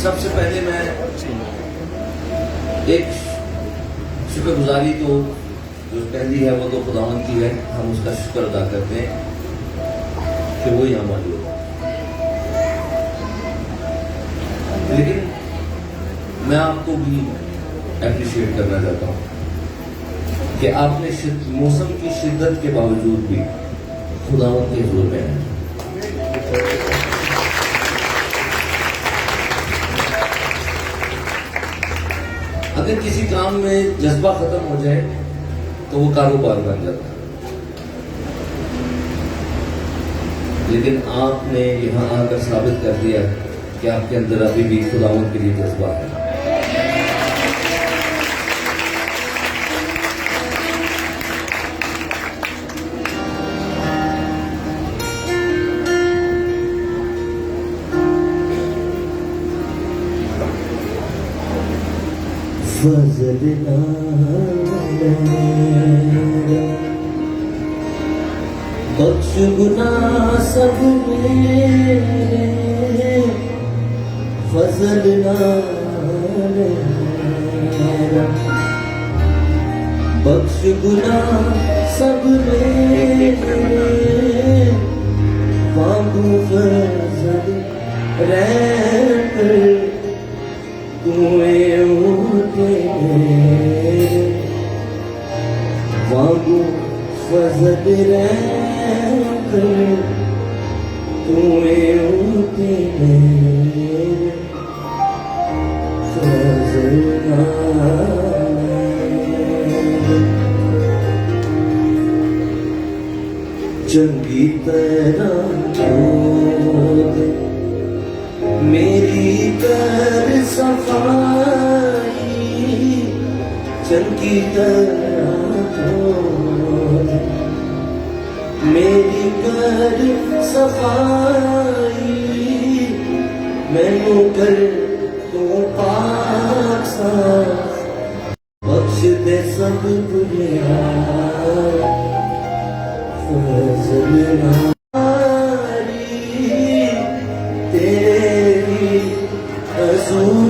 सबसे पहले मैं एक शुक्रगुजारी तो जो पहली है वो तो खुदावंद की है, हम उसका शुक्र अदा करते हैं कि वो यहाँ मौजूद है। लेकिन मैं आपको भी अप्रिशिएट करना चाहता हूँ कि आपने मौसम की शिद्दत के बावजूद भी खुदावंद के हुजूर में आए। अगर किसी काम में जज्बा खत्म हो जाए तो वो कारोबार बन जाता है, लेकिन आपने यहां आकर साबित कर दिया कि आपके अंदर अभी भी खुदावंद के लिए जज्बा है। फजल बख्श गुनाह सब मेरे, फजल बख्श गुनाह सब मेरे, मांगू फजल रहकर कुएं उठे, मांगू फजल रहकर कुएं उठे, फजल चंगी तरह मेरी कर सफाई, चंगी तरह मेरी कर सफाई, मैनू कर तू पाक साफ, बख्श दे सब गुनाह, फजल सारी तेरे ही असूल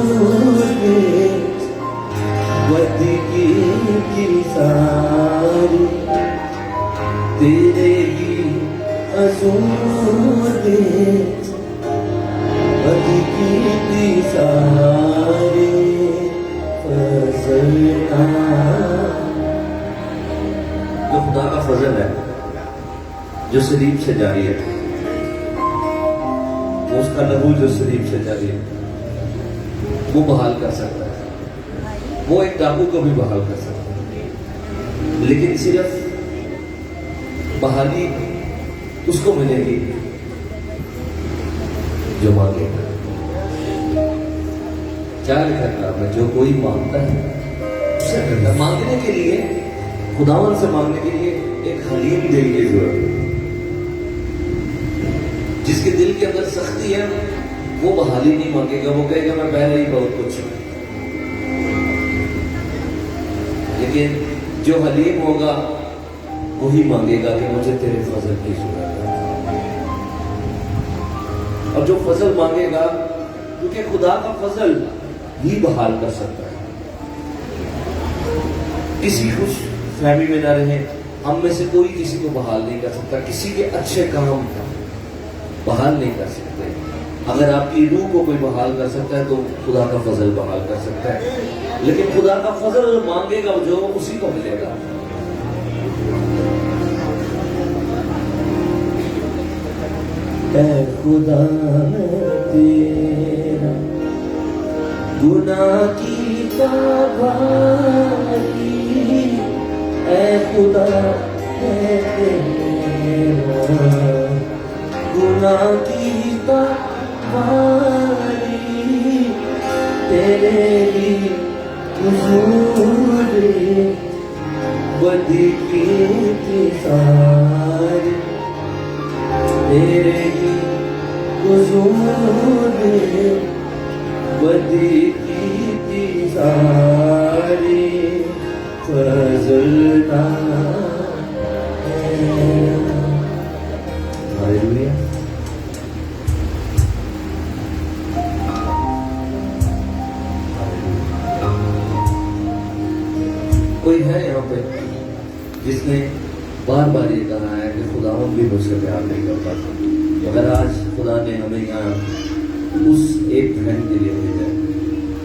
बदी की सारी फजल। जो खुदा का फजल है, जो सलीब से जारी है, वो उसका लहू जो सलीब से जारी है वो बहाल कर सकता है, वो एक डाकू को भी बहाल कर सकता है, लेकिन सिर्फ बहाली उसको मिलेगी जो मांगेगा। क्या लिखा था में जो कोई मांगता है उससे मिलता। मांगने के लिए, खुदावन से मांगने के लिए एक हलीम दिल की जरूरत है। जिसके दिल के अंदर सख्ती है वो बहाली नहीं मांगेगा, वो कहेगा मैं पहले ही बहुत कुछ हूं। लेकिन जो हलीम होगा वही मांगेगा कि मुझे तेरे फजल की जरूरत है। और जो फजल मांगेगा, क्योंकि खुदा का फजल ही बहाल कर सकता है। किसी खुश फहमी में ना रहे, हम में से कोई किसी को बहाल नहीं कर सकता, किसी के अच्छे काम बहाल नहीं कर सकते। अगर आपकी रूह को कोई बहाल कर सकता है तो खुदा का फजल बहाल कर सकता है। लेकिन खुदा का फजल मांगेगा जो, उसी को मिलेगा। ऐ खुदा मैं तेरा गुनाह की भारी, ऐ खुदा मैं तेरा गुनाह की भारी, तेरे ही हुजूर बदी की सारी, तेरे ही हुजूर बदी की सारी, फजल ना कोई है यहाँ पे जिसने बार बार ये कहा है कि खुदावन भी मुझसे प्यार नहीं करता था, मगर आज खुदा ने हमें यहाँ उस एक बहन के लिए भेजा है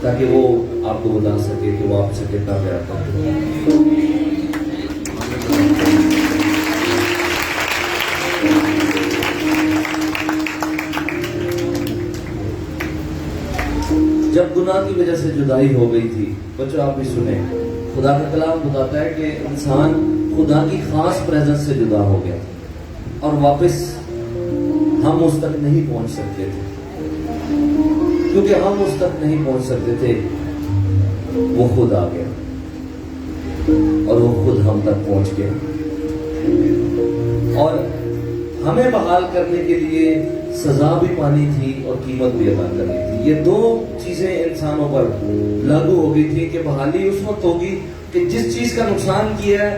ताकि वो आपको बता सके कि वो आपसे कितना प्यार करते हैं। जब गुनाह की वजह से जुदाई हो गई थी, बच्चों आप भी सुने, खुदा का कलाम बताता है कि इंसान खुदा की खास प्रेजेंस से जुदा हो गया और वापस हम उस तक नहीं पहुंच सकते थे। क्योंकि हम उस तक नहीं पहुंच सकते थे, वो खुद आ गया और वो खुद हम तक पहुंच गया और हमें बहाल करने के लिए सजा भी पानी थी और कीमत भी अदा करनी थी। ये दो चीजें इंसानों पर लागू हो गई थी कि बहाली उस वक्त होगी कि जिस चीज का नुकसान किया है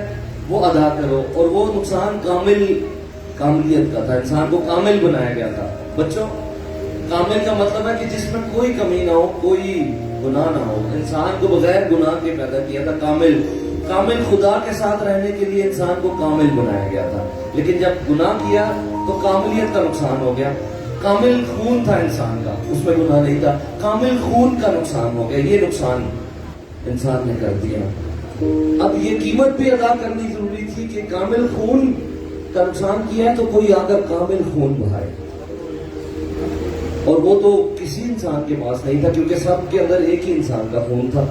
वो अदा करो, और वो नुकसान कामिलियत का था, इंसान को कामिल बनाया गया था। बच्चों, कामिल का मतलब है कि जिसमें कोई कमी ना हो, कोई गुनाह ना हो। इंसान को बगैर गुनाह के पैदा किया था। कामिल खुदा के साथ रहने के लिए इंसान को कामिल बनाया गया था। लेकिन जब गुनाह किया तो कामिलियत का नुकसान हो गया। कामिल खून था इंसान का, उसमें गुनाह नहीं था, कामिल खून का नुकसान हो गया। ये नुकसान इंसान ने कर दिया। अब ये कीमत भी अदा करनी जरूरी थी कि कामिल खून का नुकसान किया है तो कोई आकर कामिल खून बहाए, और वो तो किसी इंसान के पास नहीं था, क्योंकि सबके अंदर एक ही इंसान का खून था,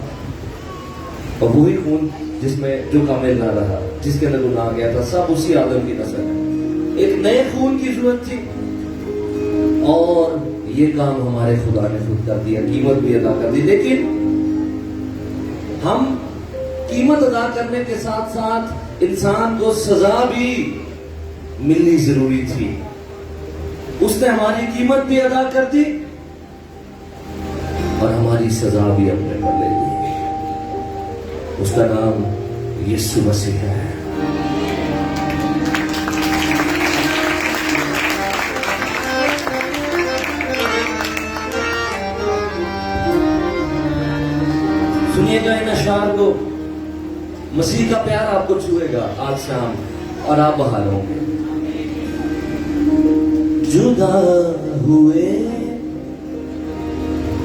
और वही खून जिसमें जो कामिल ना रहा, जिसके अंदर गुनाह आ गया था, सब उसी आदम की नस्ल है। एक नए खून की जरूरत थी और ये काम हमारे खुदा ने खुद कर दिया, कीमत भी अदा कर दी। लेकिन हम कीमत अदा करने के साथ साथ इंसान को सजा भी मिलनी जरूरी थी। उसने हमारी कीमत भी अदा कर दी और हमारी सजा भी अपने पर ले ली। उसका नाम यीशु मसीह है। सुनिएगा इन अशार को, मसीह का प्यार आपको छुएगा आज शाम और आप बहाल होंगे। जुदा हुए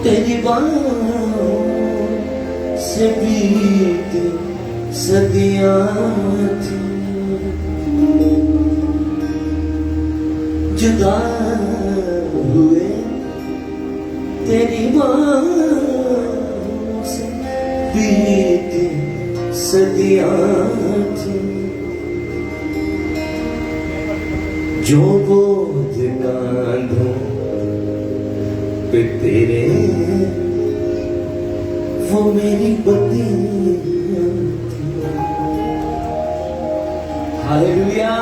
तेरी बाहों से बीती सदियां थी, जुदा हुए तेरी बाहों से बीती सदियां थी, जो बोझ कांधों पे तेरे वो मेरी बत्तियां थी। हालेलुया।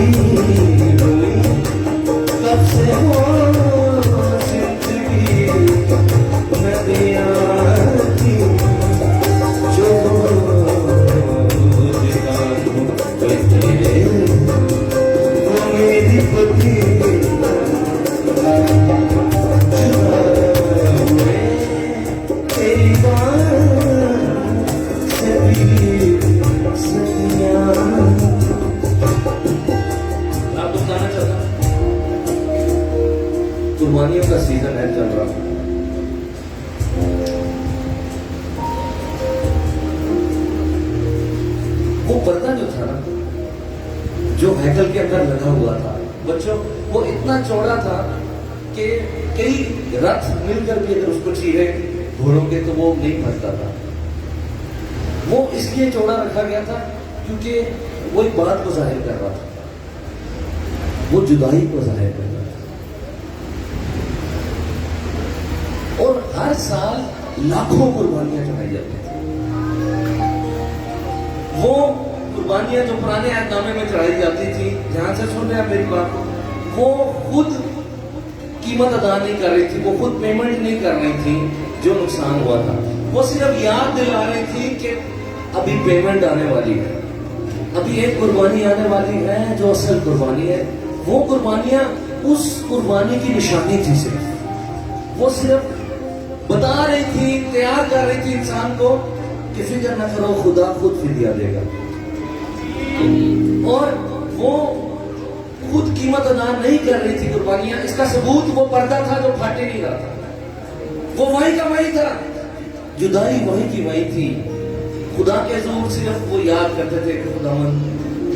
हुई कब से हो जिंदगी नदियाँ थी जो गानों पे तेरे वो मेरी पति तेरी बात सभी सदियाँ। मैं आपको बताना चाहता हूँ, कुर्बानियों का सीजन है, चल रहा। वो पर्दा जो था ना, जो हैकल के अंदर लगा हुआ था बच्चों, वो इतना चौड़ा था कि कई रथ मिलकर भी अगर उसको चीरे घोड़ों के तो वो नहीं फंसता था। वो इसलिए चौड़ा रखा गया था क्योंकि वो एक बात को जाहिर कर रहा था, वो जुदाई को जाहिर कर रहा था। और हर साल लाखों कुर्बानियां चढ़ाई जाती थी। वो कुर्बानियां जो पुराने अहदनामे में चढ़ाई जाती थी, ध्यान से सुन रहे हैं मेरी बात, वो खुद कीमत अदा नहीं कर रही थी, वो खुद पेमेंट नहीं कर रही थी जो नुकसान हुआ था। वो सिर्फ याद दिला रही थी कि अभी पेमेंट आने वाली है, अभी एक कुर्बानी आने वाली है जो असल कुर्बानी है। वो कुर्बानियां उस कुर्बानी की निशानी थी सिर्फ, वो सिर्फ बता रही थी, तैयार कर रही थी इंसान को कि फिक्र न करो, खुदा खुद फिदिया देगा। और वो खुद कीमत अदा नहीं कर रही थी कुर्बानियां। इसका सबूत वो पर्दा था जो फाटे नहीं रहा था, वो वही का वही था, जुदाई वही की वही थी। खुदा के जोर सिर्फ वो याद करते थे कि खुदावन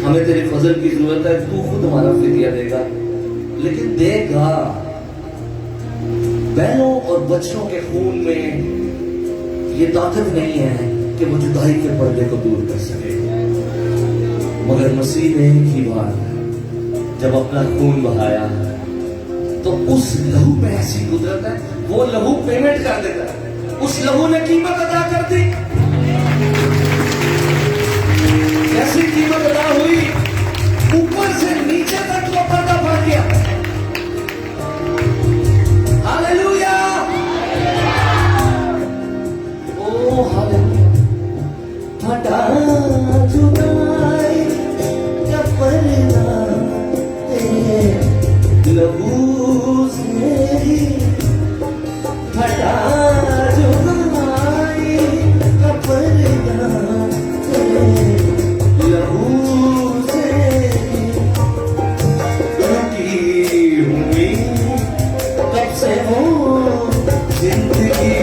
हमें तेरे फजल की जरूरत है, तू खुद हमारा फिदिया देगा। लेकिन देगा, बैलों और बच्चों के खून में ये ताकत नहीं है कि वो जुदाई के पर्दे को दूर कर सके। मगर मसीह ने एक ही बार जब अपना खून बहाया तो उस लहू में ऐसी कुदरत है, वो लहू पेमेंट कर देता है। उस लहू ने कीमत अदा कर दी। जैसी कीमत अदा हुई, ऊपर से नीचे तक वो पर्दा फट गया। हालेलुया, ओ हालेलुया। फटा जुदाई का पर्दा तेरे लहू से ही, फटा जुदाई का पर्दा तेरे लहू से ही। रुकी हुई कब से हो जिंदगी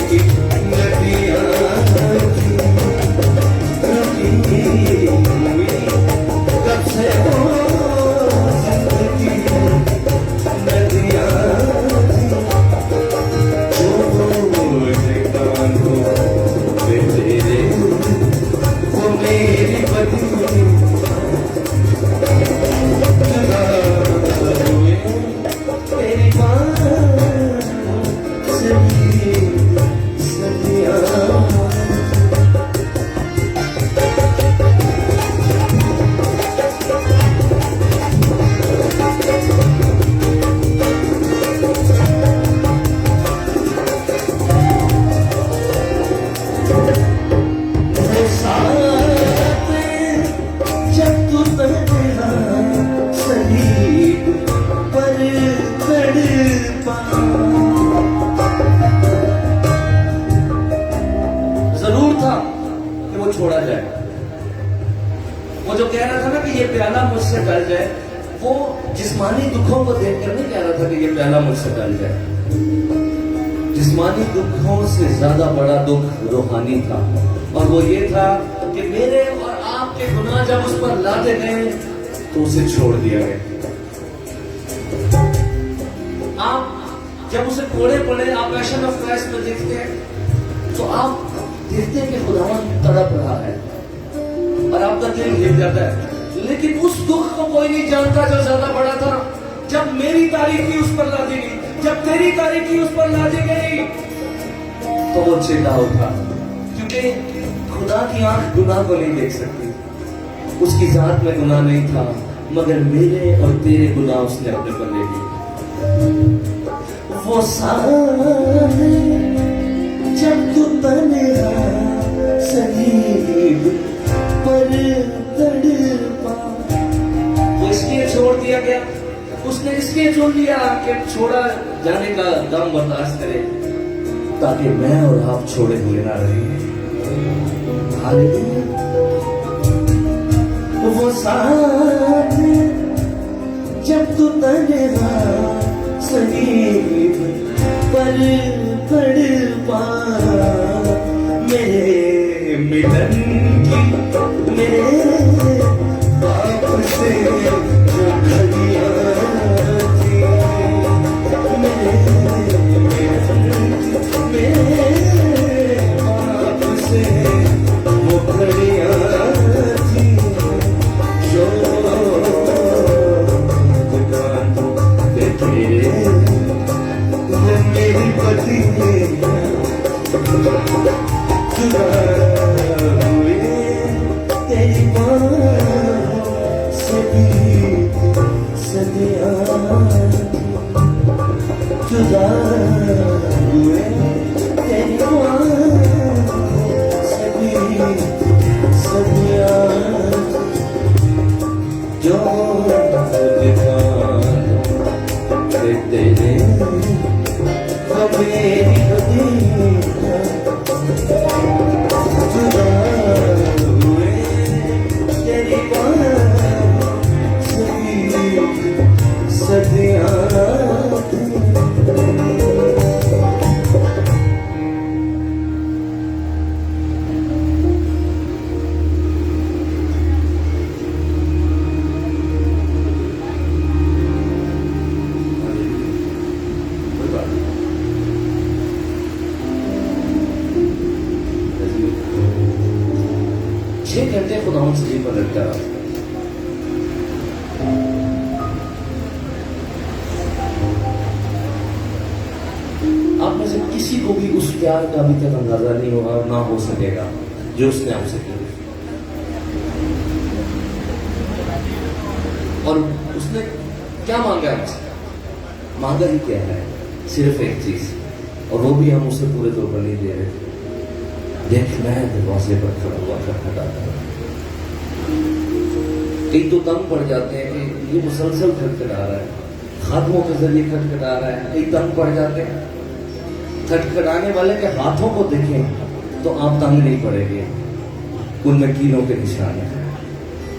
की नदियाँ थी, रुकी हुई कब से हो जिंदगी नदियाँ थी। जो गानों पे तेरे वो मेरी बदी हुए तेरी बात सभी सदियाँ। जब तू तड़पा सलीब पर तड़पा, जरूर था कि वो छोड़ा जाए। वो जो कह रहा था ना कि ये प्याला मुझसे टल जाए, वो जिस्मानी दुखों को देखकर नहीं कह रहा था कि ये प्याला मुझसे टल जाए। जिस्मानी दुखों से ज्यादा बड़ा दुख रूहानी था, और वो ये था कि मेरे और आपके गुनाह जब उस पर लादे गए तो उसे छोड़ दिया गया। आप जब उसे कोड़े पड़े, आप पैशन ऑफ क्राइस्ट में देखते हैं तो आप देखते हैं कि खुदावन तड़प रहा है और आपका दिल हिल जाता है। लेकिन उस दुख को कोई नहीं जानता जो ज्यादा बड़ा था। जब मेरी तारीखी उस पर लादी गई, जब तेरी तारीखी उस पर लादी गई, तो वो चिल्ला उठा, क्योंकि खुदा की आंख गुनाह को नहीं देख सकती। उसकी जात में गुनाह नहीं था, मगर मेरे और तेरे गुनाह उसने अपने पर ले लिए। वो सारे जब तू तन्हा सलीब पर तड़पा। वो इसलिए छोड़ दिया गया, उसने इसलिए छोड़ दिया कि छोड़ा जाने का गम बर्दाश्त करे, ताकि मैं और आप छोड़े हुए ना रहे। हालेलुया। वो साथ जब तू तन्हा सलीब पर तड़पा। मेरे मिलन की मेरे बाप से जो घड़ियां थी, मेरे बाप से वो घड़ियां थी जो दुकान पे तेरे मेरी पति जुदा हुए तेरी बात से भी सदियां जुदा हुए तेरी बात से भी सदियां जो तेरे मेरी दुनिया जुदा हुए तेरी बात से सदियां। कोई बात नहीं। 6 घंटे खुदावंद से जी पर लगता रहा। आप में से किसी को भी उस प्यार का अभी तक अंदाजा नहीं होगा और ना हो सकेगा जो उसने आपसे किया। और उसने क्या मांगा हमसे? मांगा ही क्या है? सिर्फ एक चीज, और वो भी हम उसे पूरे तौर पर नहीं दे रहे थे। देख, मैं दरवाजे पर खड़ा हुआ खटखटाता हूं। कई तो तंग पड़ जाते हैं कि ये मुसलसल खटखटा रहा है, हाथों के जरिए खटखटा रहा है। कई तंग पड़ जाते हैं। खटखटाने वाले के हाथों को देखें तो आप तंग नहीं पड़ेंगे, उनमें कीलों के निशान हैं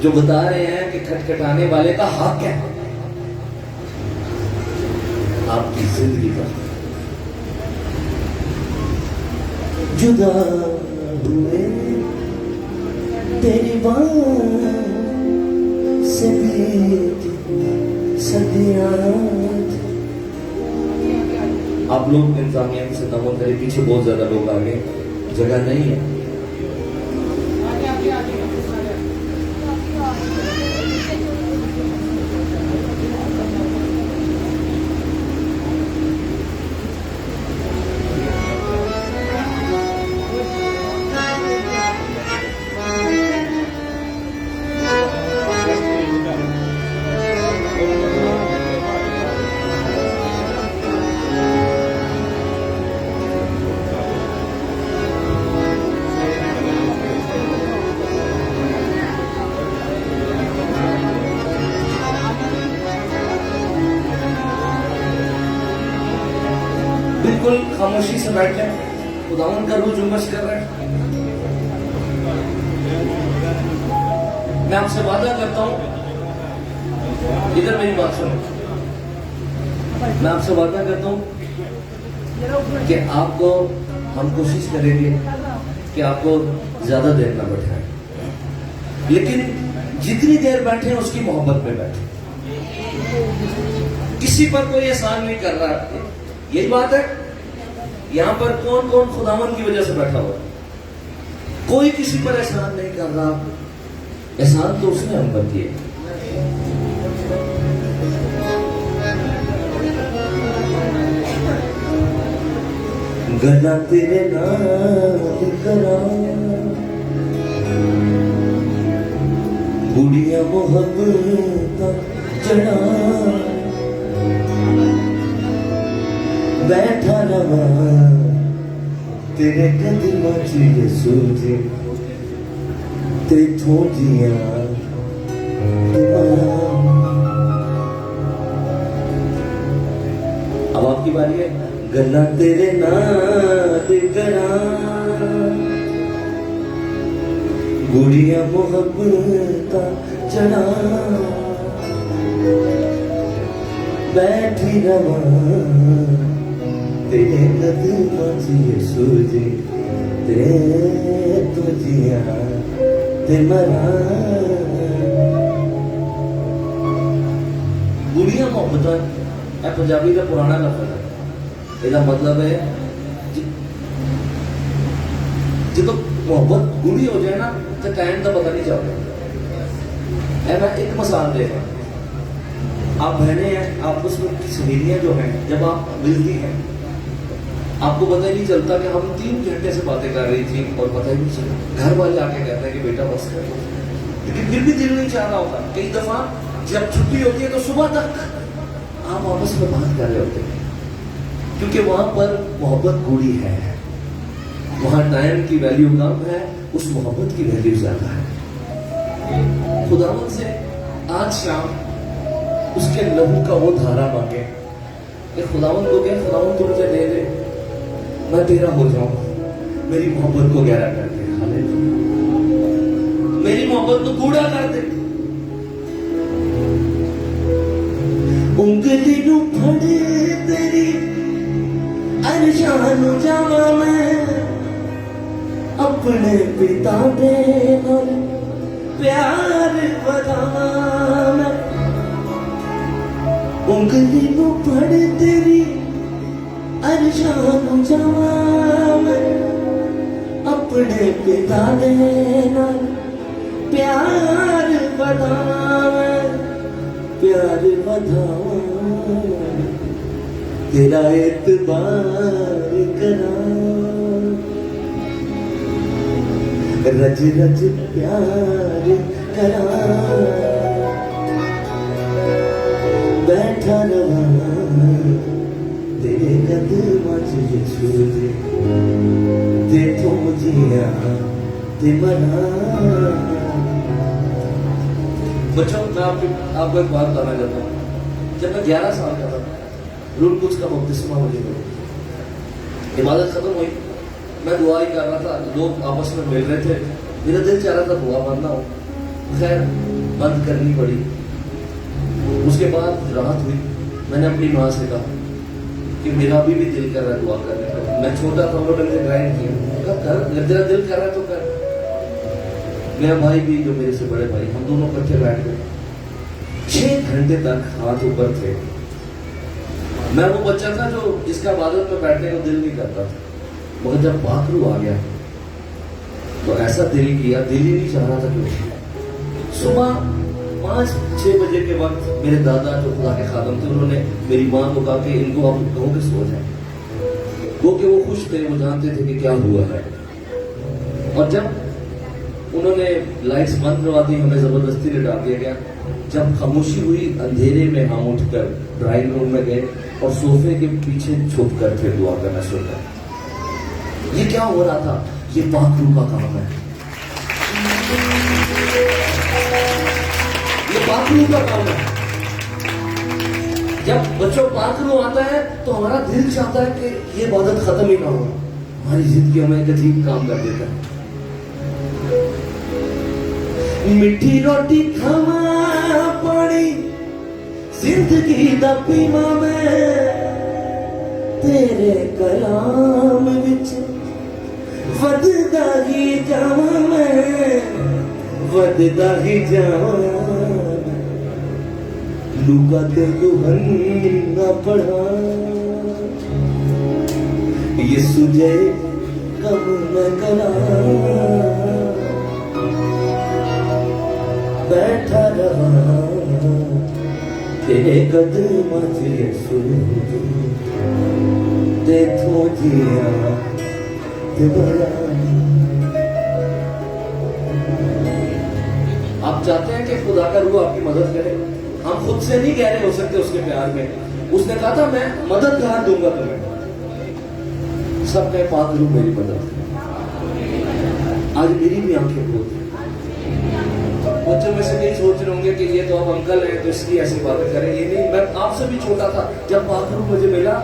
जो बता रहे हैं कि खटखटाने वाले का हक है आपकी जिंदगी का। जुदा हुए तेरी बात से बीती सदियां। आप लोग इंतजामिया से तमन करें, पीछे बहुत ज्यादा लोग आ गए, जगह नहीं है। बिल्कुल खामोशी से बैठे, खुदावन का रूह जुम्बश कर रहे हैं। मैं आपसे वादा करता हूं, इधर मेरी बात सुनो, मैं आपसे वादा करता हूं कि आपको हम कोशिश करेंगे कि आपको ज्यादा देर ना बैठाएं, लेकिन जितनी देर बैठे उसकी मोहब्बत में बैठे। किसी पर कोई एहसान नहीं कर रहा, यही बात है। यहां पर कौन कौन खुदावन की वजह से बैठा हुआ है? कोई किसी पर एहसान नहीं कर रहा, एहसान तो उसने हम पर किए। गला तेरे नाल करा, गुड़िया मोहब्बत का चढ़ा बैठा रहा तेरे कदम च सूझे तेथों जिया अब आपकी बारी है। गल्ला तेरे नाल करा गुड़िया मोहब्बत चढ़ा बैठी रवा तेरे कदम च सूझे तेरे तुझिया ते मरा गुड़िया मोहब्बत है पंजाबी का पुराना लफ्ज है। ਇਹਦਾ मतलब है जो मोहब्बत गुड़ी हो जाए ना तो टाइम का पता नहीं चलता। मैं एक मिसाल दे रहा हूं। आप बहने हैं, आपस में सहेलियां जो हैं, जब आप मिलती हैं आपको पता ही नहीं चलता कि हम 3 घंटे से बातें कर रही थी और पता ही नहीं चला। घर वाले आके कहते हैं कि बेटा बस कर लो, लेकिन फिर भी दिल नहीं चाह रहा होता। कई दफा जब छुट्टी होती है तो सुबह तक आप आपस में बात कर रहे होते हैं, क्योंकि वहां पर मोहब्बत गुड़ी है। वहां टाइम की वैल्यू कम है, उस मोहब्बत की वैल्यू ज्यादा है। खुदावंद से आज शाम उसके लहू का वो धारा मांगे कि खुदावंद को कहे, खुदावंद तू मुझे दे दे, मैं तेरा हो जाऊं, मेरी मोहब्बत को गहरा कर दे, हालेलुया। मेरी मोहब्बत को कूड़ा कर दे। उंगली नू फड़े तेरी अरशान जावा मैं अपने पिता दे नाल प्यार वधावा मैं। उंगली नू फड़ तेरी अरशान जावा मैं अपने पिता दे नाल प्यार वधावा मैं प्यार वधावा तेरा एतबार करा रज रज प्यार करा बैठा रहा तेरे कदम च यीशु तेथों जिया ते मरा। बच्चों मैं आपको एक बात बताना चाहता हूँ। जब मैं 11 साल का था, रूल कुछ का बपतिस्मा मुझे मिला। इबादत खत्म हुई, मैं दुआ ही कर रहा था, लोग आपस में मिल रहे थे, मेरा दिल चाह रहा था दुआ मानना हो, खैर बंद करनी पड़ी। उसके बाद राहत हुई, मैंने अपनी माँ से कहा कि मेरा अभी भी दिल कर रहा है दुआ करने का। मैं छोटा था, उन्होंने मुझे गाइड किया, कर, तेरा दिल कर रहा है तो कर। मेरा भाई भी, जो मेरे से बड़े भाई, हम दोनों इकट्ठे बैठ गए। 6 घंटे तक हाथ ऊपर थे। मैं वो बच्चा था जो जिसका इबादत में बैठने को दिल नहीं करता था, मगर जब पाखरू आ गया तो ऐसा दिल किया, दिल ही नहीं चाह रहा था क्यों। सुबह 5-6 बजे के वक्त मेरे दादा जो खुदा के खादम थे, उन्होंने मेरी माँ को कहा कि इनको आप कहो कि सो जाए। वो कि वो खुश थे, वो जानते थे कि क्या हुआ है। और जब उन्होंने लाइट्स बंद करवा दी, हमें जबरदस्ती लिटा दिया गया। जब खामोशी हुई, अंधेरे में हम उठकर ड्राइंग रूम में गए और सोफे के पीछे छुप कर फिर दुआ करना शुरू कर। ये क्या हो रहा था? ये पाखरू का काम है, ये पाखरू का काम है। जब बच्चों पाखरू आता है तो हमारा दिल चाहता है कि ये इबादत खत्म ही ना हो, हमारी जिंदगी हमें एक अजीब काम कर देता है। मिठी रोटी खावा पानी जिंदगी दा पीवा मैं तेरे कलाम विच वधदा ही जावां मैं वधदा ही जावां। लुका ते यूहन्ना पढ़ा यीशु जे कम न करा बैठा रहा तेरे कदम च यीशु तेथों जिया ते बड़ा। आप चाहते हैं कि खुदा का रूह आपकी मदद करे, हम खुद से नहीं गहरे हो सकते उसके प्यार में। उसने कहा था मैं मददगार दूंगा तुम्हें। सब कहे पाक रूह मेरी मदद। आज मेरी भी आंखें खोल। बच्चों में से कई सोच रहे होंगे कि ये तो अब अंकल है तो इसलिए ऐसी बातें करें। ये नहीं, मैं आपसे भी छोटा था जब पाक रूह मुझे मिला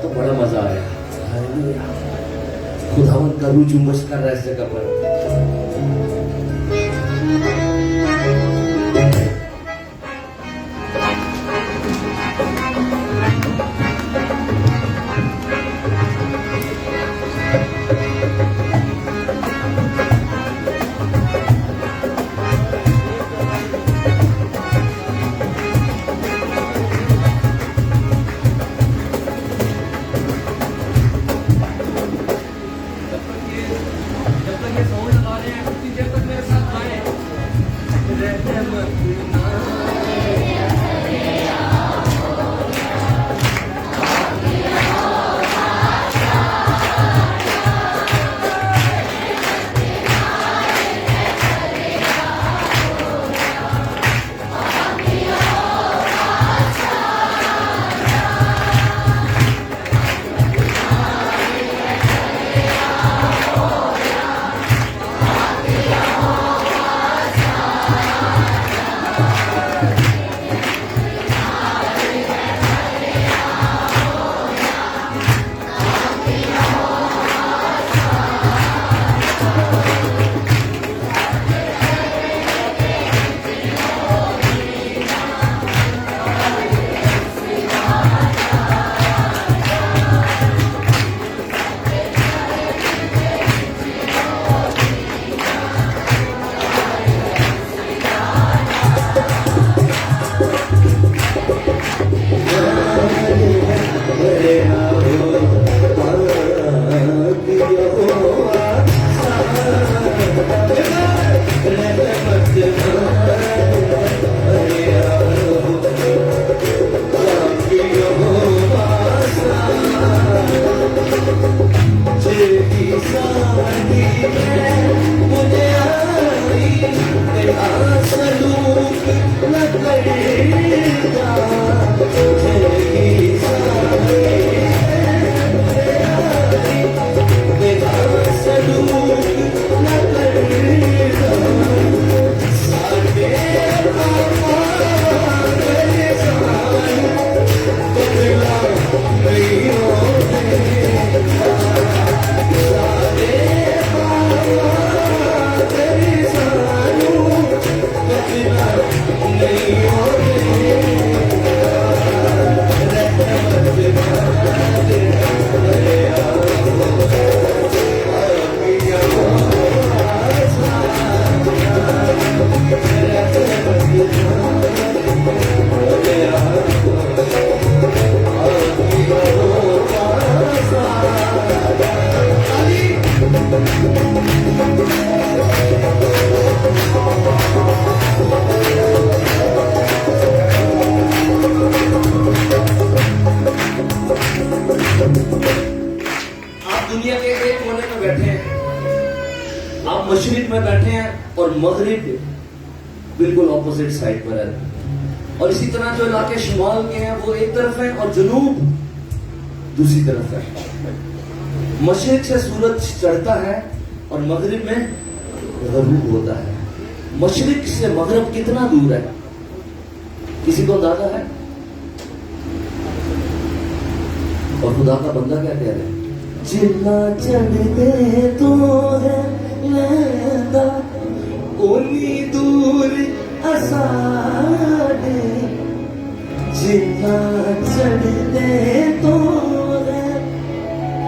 तो बड़ा मजा आया। खुदावन का रूह जुम्बश कर रहा है इस जगह पर। मशरिक में बैठे हैं और मगरिब बिल्कुल ऑपोजिट साइड पर है। और इसी तरह जो इलाके शुमाल के हैं वो एक तरफ है और जनूब दूसरी तरफ है। मशरिक से सूरज चढ़ता है और मगरिब में गरूब होता है। मशरिक से मगरिब कितना दूर है, किसी को अंदाजा है? और खुदा का बंदा क्या कह रहे हैं? जिन्ना चढ़ते तो है लैंदा उन्नी दूर असाडे, जिन्ना चढ़ते तो है।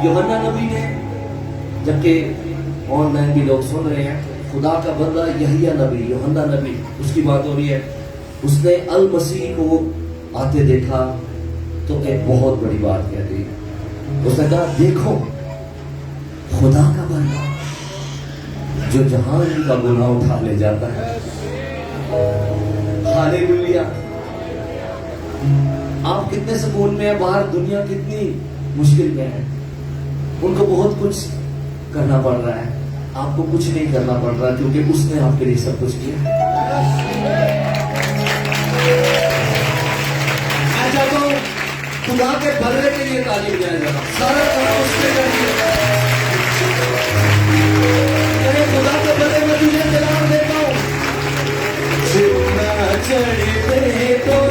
यूहन्ना नबी ने, जबकि ऑनलाइन भी लोग सुन रहे हैं, खुदा का बंदा यहिया नबी, यूहन्ना नबी, उसकी बात हो रही है। उसने अल मसीह को आते देखा तो एक बहुत बड़ी बात कह दी। उसने कहा देखो खुदा का बंदा जो जहान का गुनाह उठा ले जाता है। हालेलुया। आप कितने सुकून में हैं, बाहर दुनिया कितनी मुश्किल में है। उनको बहुत कुछ करना पड़ रहा है, आपको कुछ नहीं करना पड़ रहा क्योंकि उसने आपके लिए सब कुछ किया है। खुदा के भले के लिए ताली बजाएं जरा, सारा काम उसने कर दिया। अरे खुदा के भले में तुझे जलाल देता हूं। जितना चढ़ते तो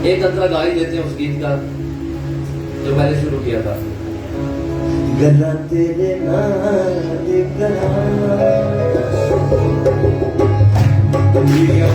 एक अंतरा गा ही देते हैं उस गीत का जो पहले शुरू किया था। गला तेरे नाल गला दुनिया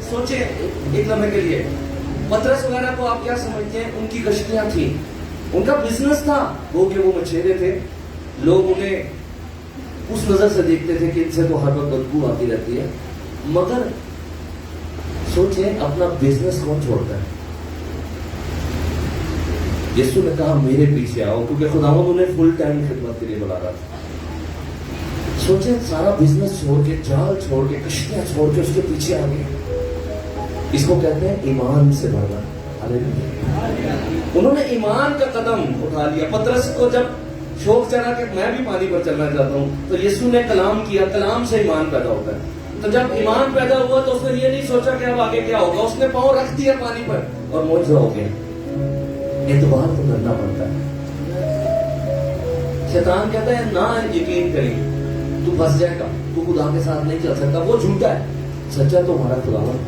सोचे एक लम्हे के लिए पतरस वगैरह को आप क्या समझते हैं? उनकी कश्तियां थी, उनका बिजनेस था, वो के वो मछेरे थे, लोग उन्हें उस नजर से देखते थे कि इनसे तो हर वक्त बदबू आती रहती है। मगर सोचे अपना बिजनेस कौन छोड़ता है? यीशु ने कहा मेरे पीछे आओ, क्योंकि खुदावंद उन्हें फुल टाइम खिदमत के लिए बुला रहा था। सोचे सारा बिजनेस छोड़ के, जाल छोड़ के, कश्तियां छोड़ के उसके पीछे आ गए। इसको कहते हैं ईमान से भरना। हालेलुया। उन्होंने ईमान का कदम उठा लिया। पतरस को जब शौक चढ़ा कि मैं भी पानी पर चलना चाहता हूं, तो यीशु ने कलाम किया। कलाम से ईमान पैदा होता है। तो जब ईमान पैदा हुआ तो उसने ये नहीं सोचा कि अब आगे क्या होगा, उसने पांव रख दिया पानी पर और मौजूद हो गया। एतबार तो करना पड़ता है। शैतान कहता है ना यकीन करें तू फंस जाएगा, तू खुदा के साथ नहीं चल सकता, वो झूठा है। सच्चा तो हमारा खुदावंद।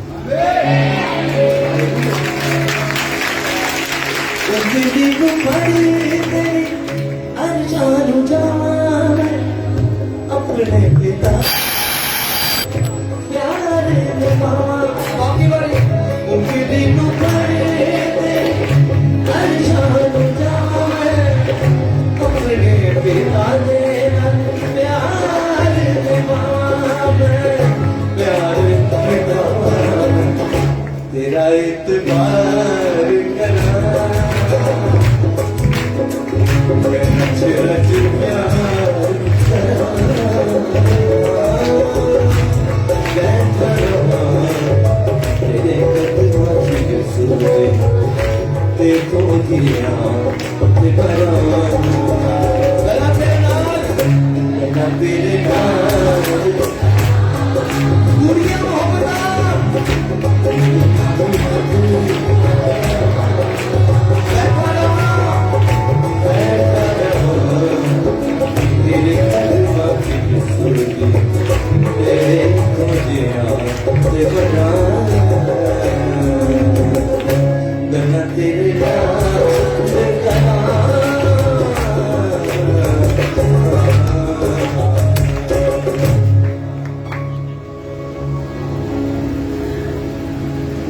दिल को पड़ी तेरी अनजान जान अपने पिता प्यार ने बाकी बारी दिल को पड़ी तेरी अनजान जान अपने पिता ने प्यार ने प्यार तेरा इतबार करा रच रच प्यार तेरे कदमों की सूरज देखो दिया तेरे नाम दुनिया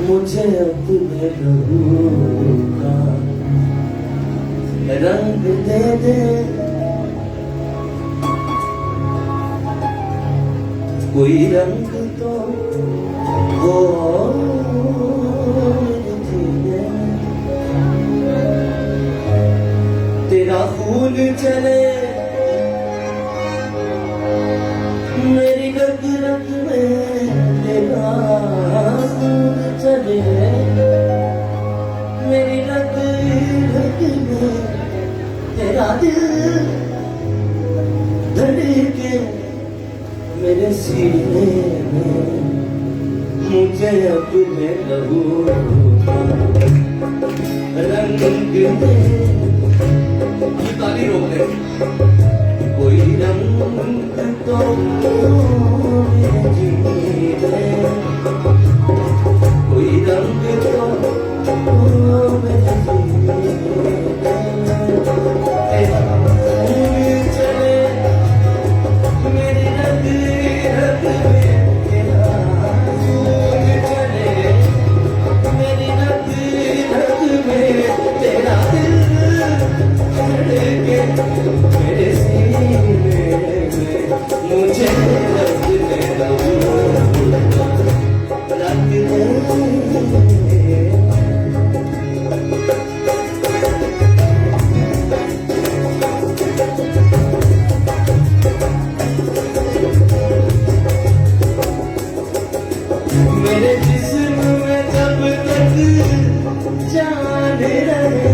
मुझे अपने रूह का रंग दे दे कोई रंग तो वो तेरा खून चले मेरी रग रग में तेरा खून चले मेरी रग रग में तेरा दिल धड़के मेरे सीने में मुझे अपने लहू रंग दे ये ताली रोक दे कोई रंग तो मेरे जीने कोई रंग तो मेरे जीने तेरा खून चले मेरी रग रग में तेरा खून चले मेरी रग रग में तेरा दिल धड़के मेरे सीने में मुझे रग दे रग दे मेरे जिस्म में जब तक जान रहे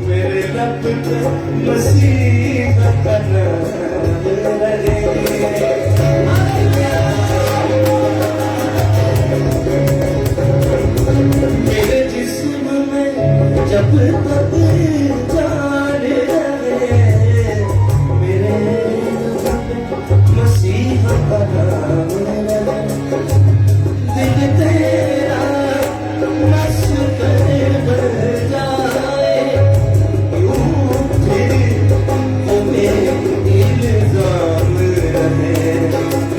मेरे रब पे मसीह का नाम रहे मेरे जिस्म में जब तक जान रहे मेरे रब पे मसीह का नाम रहे दिल तेरा मस्कर बन जाए यूं फिर वो मेरे इल्जाम रहे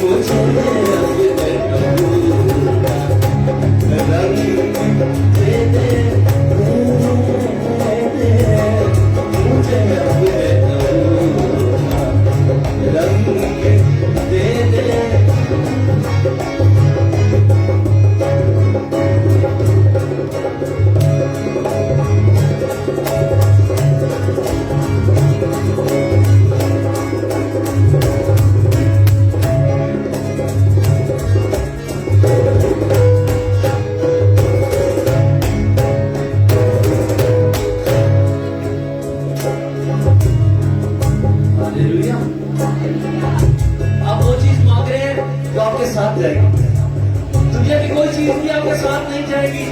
मुझे अपने रंग दे दे मुझे अपने रंग दे दे हालेलुया। आप वो चीज मांग रहे हैं जो आपके साथ जाएगी दुनिया की कोई चीज भी आपके साथ नहीं जाएगी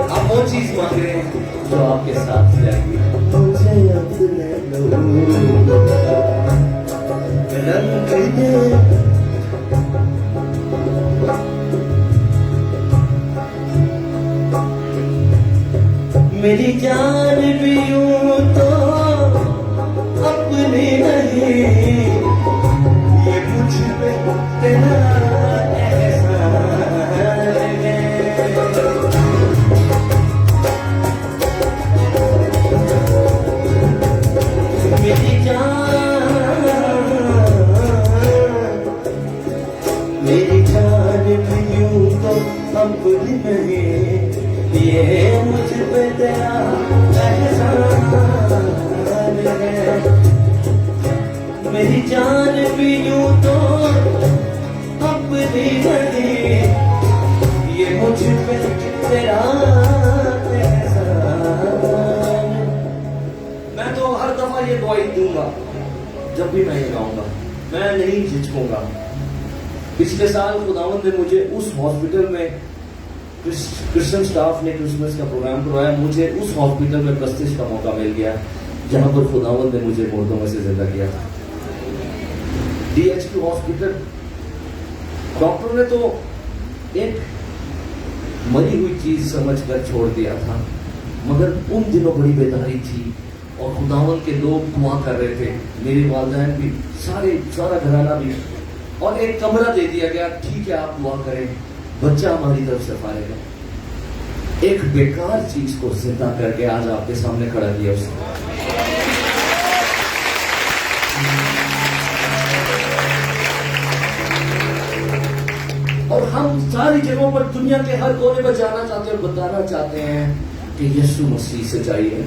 आप वो चीज मांग रहे हैं जो आपके साथ जाएगी मुझे अपने लहू का रंग दे मेरी जान भी यूं तो अपनी नहीं, ये मुझ पे तेरा एहसान है। मेरी जान भी यूं तो अपनी नहीं, ये मुझ पे तेरा एहसान है। मेरी जान भी यूं तो अपनी नहीं, ये मुझ पे तेरा एहसान। मैं तो हर दफा ये दुआई दूंगा जब भी मैं ये गाऊंगा, मैं नहीं झिझकूंगा। पिछले साल खुदावंद ने मुझे उस हॉस्पिटल में, क्रिश्चियन स्टाफ ने क्रिसमस का प्रोग्राम करवाया, मुझे उस हॉस्पिटल में प्रस्तिश का मौका मिल गया जहां पर खुदावंद ने मुझे मुर्दों में से जिंदा किया था। DHQ हॉस्पिटल, डॉक्टर ने तो एक मरी हुई चीज समझकर छोड़ दिया था, मगर उन दिनों बड़ी बेदारी थी और खुदावंद के लोग दुआ कर रहे थे, मेरे वालिदैन भी, सारा घराना भी, और एक कमरा दे दिया गया, ठीक है आप दुआ करें, बच्चा हमारी तरफ से फारेगा। एक बेकार चीज को जिंदा करके आज आपके सामने खड़ा किया उसने। और हम सारी जगहों पर दुनिया के हर कोने पर जाना चाहते हैं और बताना चाहते हैं कि यीशु मसीह सच्चाई है।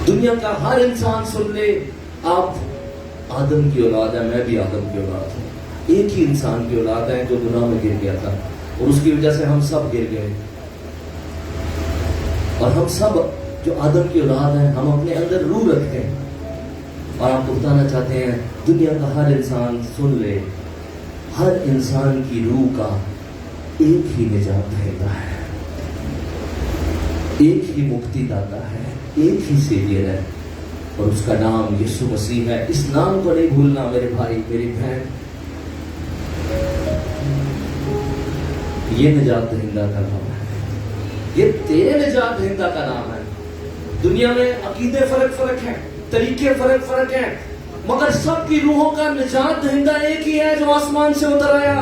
दुनिया का हर इंसान सुन ले, आप आदम की औलाद है, मैं भी आदम की औलाद हूं। एक ही इंसान की औलाद है जो गुनाह में गिर गया था और उसकी वजह से हम सब गिर गए। और हम सब जो आदम की औलाद है, हम अपने अंदर रूह रखते हैं और आपको बताना चाहते हैं, दुनिया का हर इंसान सुन ले, हर इंसान की रूह का एक ही निजात देता है, एक ही मुक्ति दाता है, एक ही सेवियर है और उसका नाम यीशु मसीह है। इस नाम को नहीं भूलना मेरे भाई, मेरी बहन। ये निजात दहिंदा का नाम है, ये तेरे निजात दहिंदा का नाम है। दुनिया में अकीदे फर्क है, तरीके फर्क हैं, मगर सबकी रूहों का निजात दहिंदा एक ही है जो आसमान से उतर आया।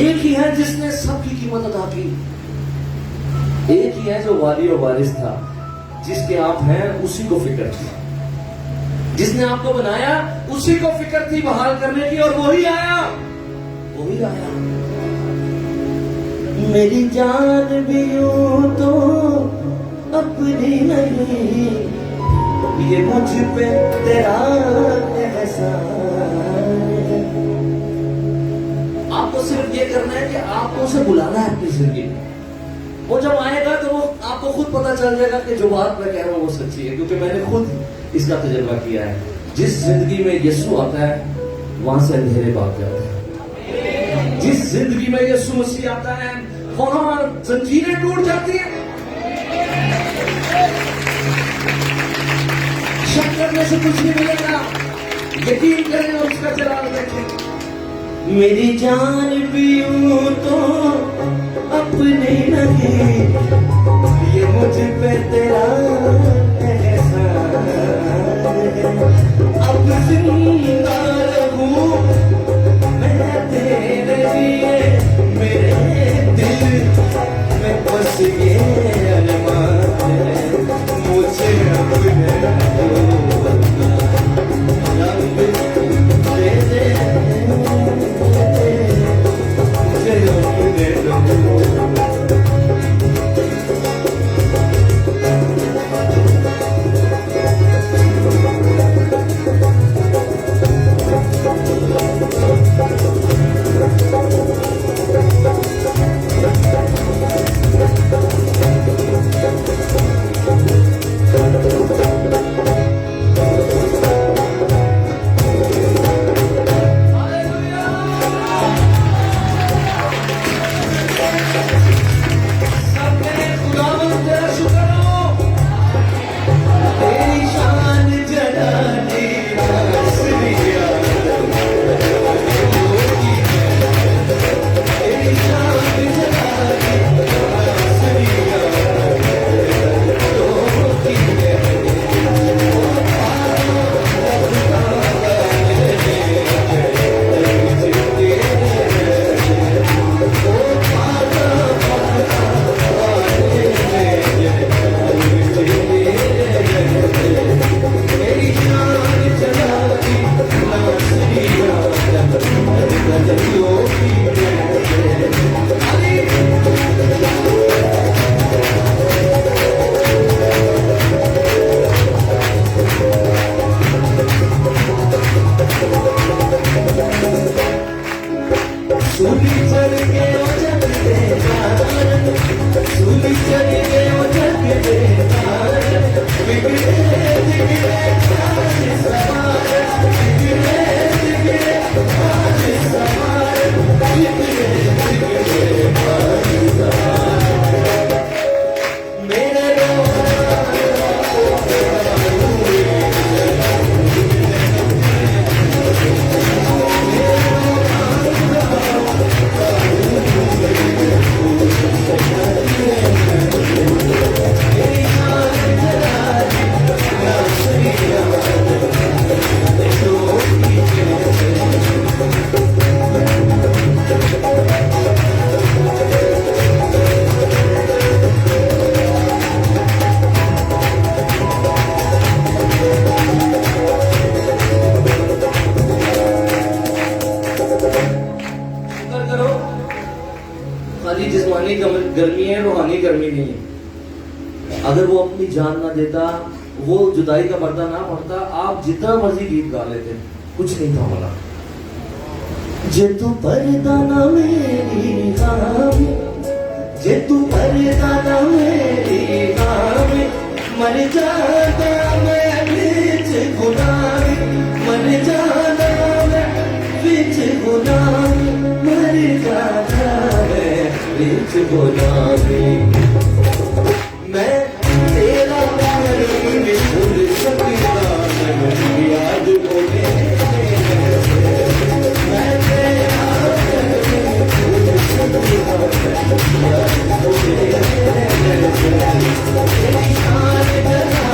एक ही है जिसने सबकी कीमत अदा की। एक ही है जो वाली और वारिस था, जिसके आप हैं उसी को फिक्र थी, जिसने आपको बनाया उसी को फिक्र थी बहाल करने की, और वही आया। मेरी जान भी यूं तो अपनी नहीं, ये मुझ पे तेरा एहसान है। आपको सिर्फ ये करना है कि आपको उसे बुलाना है अपनी जिंदगी में। वो जब आएगा तो वो आपको खुद पता चल जाएगा कि जो बात मैं कह रहा हूं वो सच्ची है, क्योंकि मैंने खुद इसका तजुर्बा किया है। जिस जिंदगी में यीशु आता है वहां से अंधेरे भाग जाते हैं। जिस जिंदगी में यीशु मसीह आता है वहां जंजीरें टूट जाती हैं। शक करने से कुछ नहीं मिलेगा, यकीन करें और उसका जलाल देखें। मेरी जान भी यूं तो अपनी नहीं, ये मुझ पे तेरा एहसान है। अब जिंदा रहूं मैं तेरे लिए, मेरे दिल में बस ये अरमान है, मुझे अपने रंग दे दे, मुझे अपने चलिए वो जग बेकार बिगड़े बिगड़े आज सवार बिगड़े बिगड़े आज सवार बिगड़े बिगड़े आज सवार मेरे खाली जिस्मानी गर्मी है, रूहानी गर्मी नहीं है। अगर वो अपनी जान ना देता, वो जुदाई का पर्दा ना पड़ता, आप जितना मर्जी गीत गा लेते, कुछ नहीं था वाला। जे तू पर्दा ना मेरी हाँ, जे तू पर्दा ना मेरी हाँ, मर जाता मैं बीच गुनाह, मर जाता मैं बीच गुनाह, मर जाता बीच गुनाहे मैं तेरा प्यार में भूल सकता नहीं याद बोले मैं तेरा प्यार में भूल सकता नहीं याद बोले तेरी शान जलाली ना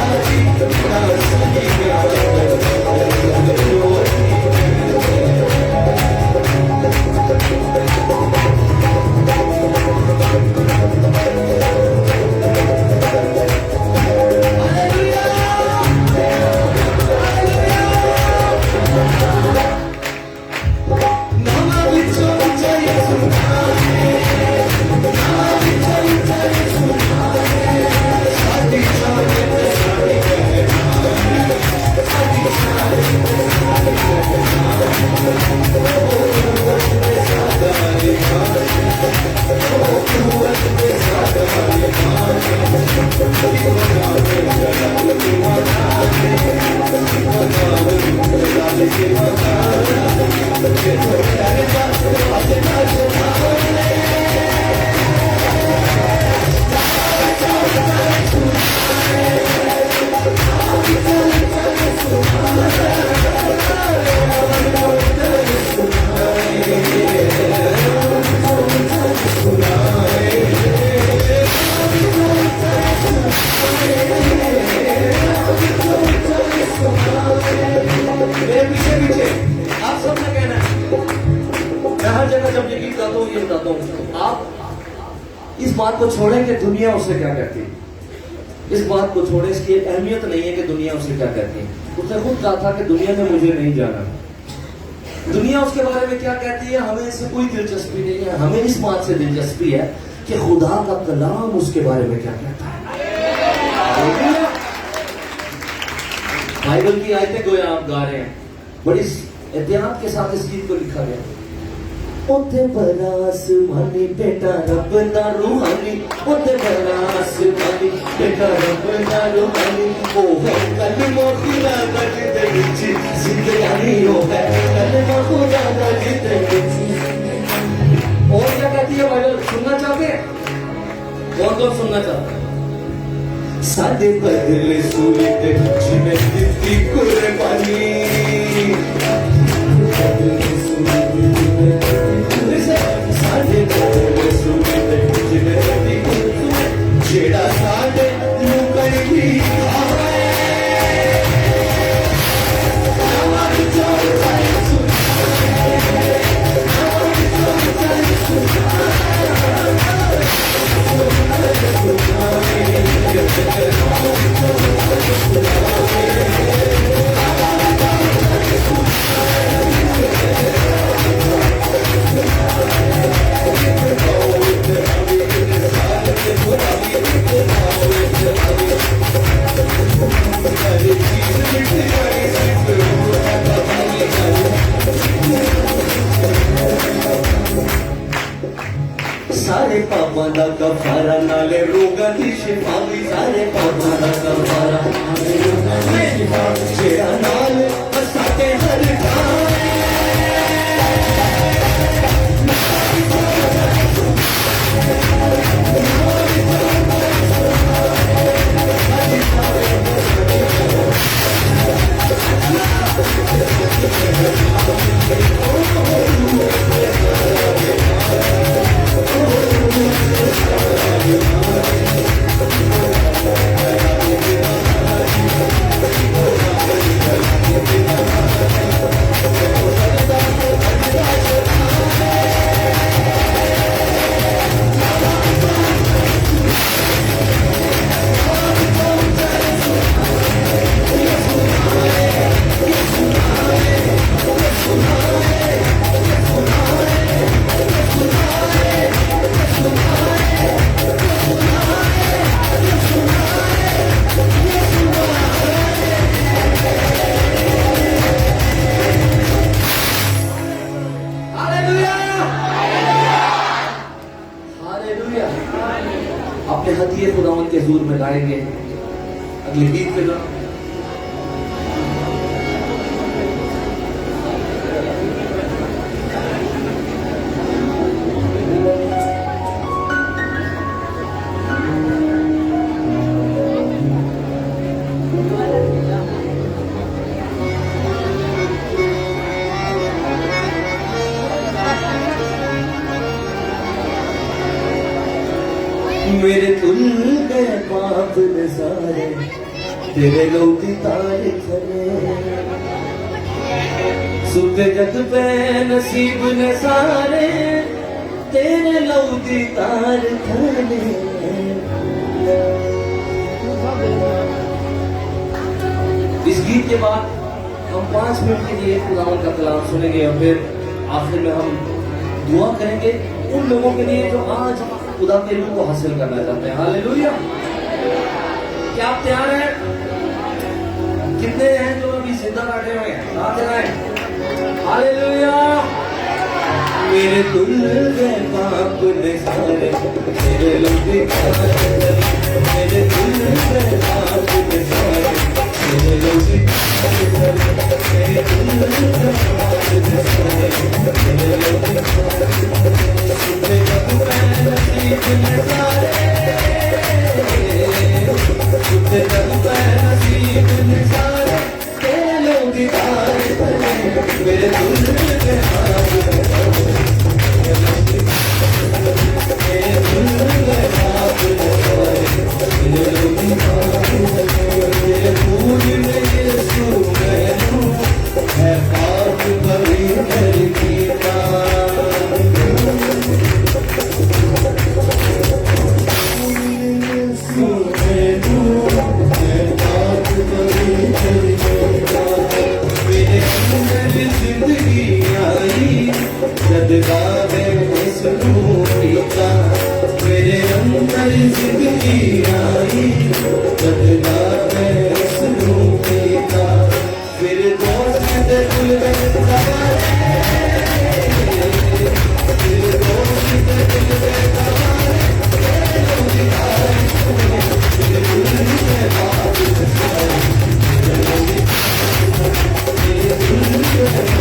सही इस बात को छोड़ें कि दुनिया उसे क्या कहती है। इस बात को छोड़ें, इसकी अहमियत नहीं है कि दुनिया उसे क्या कहती है। उसने खुद कहा था कि दुनिया में मुझे नहीं जाना, दुनिया उसके बारे में क्या कहती है हमें इससे कोई दिलचस्पी नहीं है। हमें इस बात से दिलचस्पी है कि खुदा का कलाम उसके बारे में क्या कहता है। बाइबल की आयतें गोया आप गा रहे हैं, बड़ी एहतियात के साथ इस गीत को लिखा गया। उते बरास मानी बेटा रब दा रूहानी, उते बरास मानी बेटा रब दा रूहानी, ओ है कलमा खुदा दा जिते विच जिंदगानी, ओ है कलमा खुदा दा जिते विच। और क्या कहती है बाइबल, सुनना चाहते हैं? कौन सुनना चाहता है? सादे बदले सूरत जिन्हें दित्ती कुर्बानी, जेड़ा साडे मुकई भी नाले रोगां दी शिफा भी सारे पौधां दा सहारा नाले रोगां दी शिफा जेड़ा नाल साडे हर गाने अपने हदिये खुदावंद के हुजूर में गाएंगे अगले गीत पे ना मेरे धुल गए पाप ने सारे तेरे लौटी तारे खने सुते जग पे नसीब ने सारे तेरे लौटी तार खने इस गीत के बाद हम 5 मिनट के लिए खुदावंद का कलाम सुनेंगे और फिर आखिर में हम दुआ करेंगे उन लोगों के लिए जो आज खुदा के रूह को हासिल करना चाहते हैं। हालेलुया। क्या आप तैयार हैं? कितने हैं जो अभी जिंदा बैठे हुए हैं? हाथ लगाएं। हालेलुया। मेरे दिल में पाप ने सारे तेरे लौटे मेरे दिल में पाप ने सारे तेरे लौटे मेरे दिल में पाप ने सारे तेरे लौटे सुनते जब मैं नसीब ने सारे सुनते जब मैं नसीब ने सारे तेरे लौटे मेरे दिल में पाप ने सारे मेरे अंदर जिंदगी आई बदला मैं सुनूंगी का फिर दोस्त दे दिल में सवारे फिर दोस्त दे दिल में सवारे फिर दिल में बात सारे फिर दिल में बात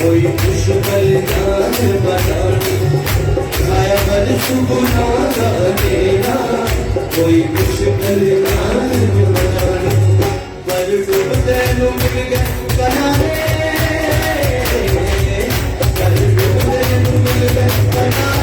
कोई मुश्किल जान बनानी आया बल सुबह देना कोई मुश्किल जान बनानी पर डूबते मिल गए बनाने पर डूबते मिल गए बनाने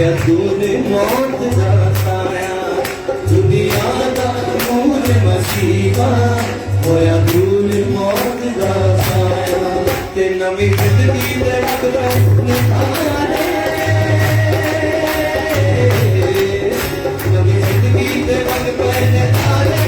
होया तूने मौत दा साया दुनिया दा नूर मसीहा होया तूने मौत दा साया ते नवी जिंदगी दे रब दा निखारे नवी जिंदगी दे रब पे निखारे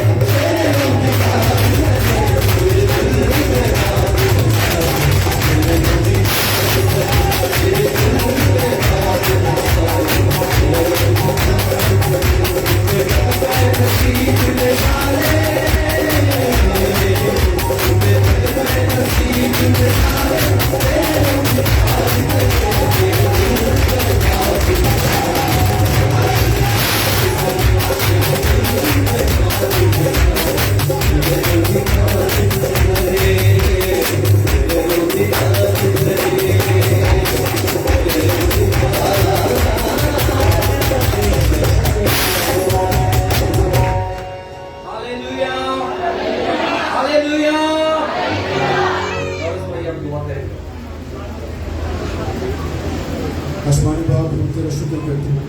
आसमानी बाप हम तेरा शुक्र करते हैं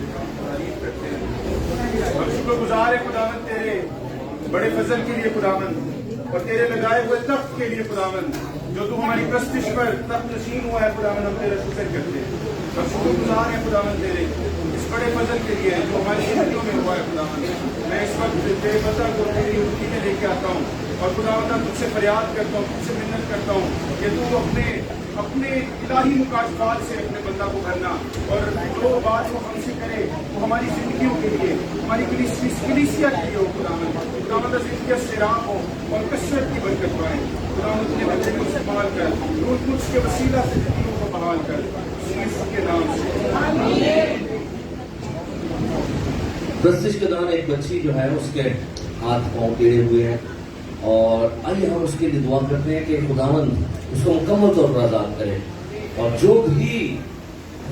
और शुक्रगुजार है खुदावंद तेरे बड़े फजल के लिए खुदावंद और तेरे लगाए हुए तख्त के लिए खुदावंद जो तू हमारी प्रस्तिश पर तख्त नशीन हुआ है खुदावंद हम तेरा शुक्र करते हैं और शुक्रगुजार है खुदावंद तेरे इस बड़े फजल के लिए जो हमारी जिंदगियों में हुआ है खुदावंद मैं इस वक्त तेरे बता को तेरी चीजें लेके आता हूँ और खुदावंद तुझसे फरियाद करता हूँ तुझसे मिन्नत करता हूँ कि तू अपने इलाही मुकाशफात से अपने बंदा को भरना और जो बात वो हमसे करे वो हमारी जिंदगियों के लिए हमारी कलीसिया के लिए हो खुदावंद जिंदगी से राह हो और कसरत की बरकत पाए खुदावंद अपने बच्चे को इस्तेमाल कर रोज मुझ के वसीला से जिंदगियों को बहाल कर यीशु के नाम से प्रस्तिश के दौरान एक बच्ची जो है उसके हाथ पांव टेढ़े हुए हैं और आइए हम उसके लिए दुआ करते हैं कि खुदावंद उसको मुकम्मल तौर पर आजाद करे और जो भी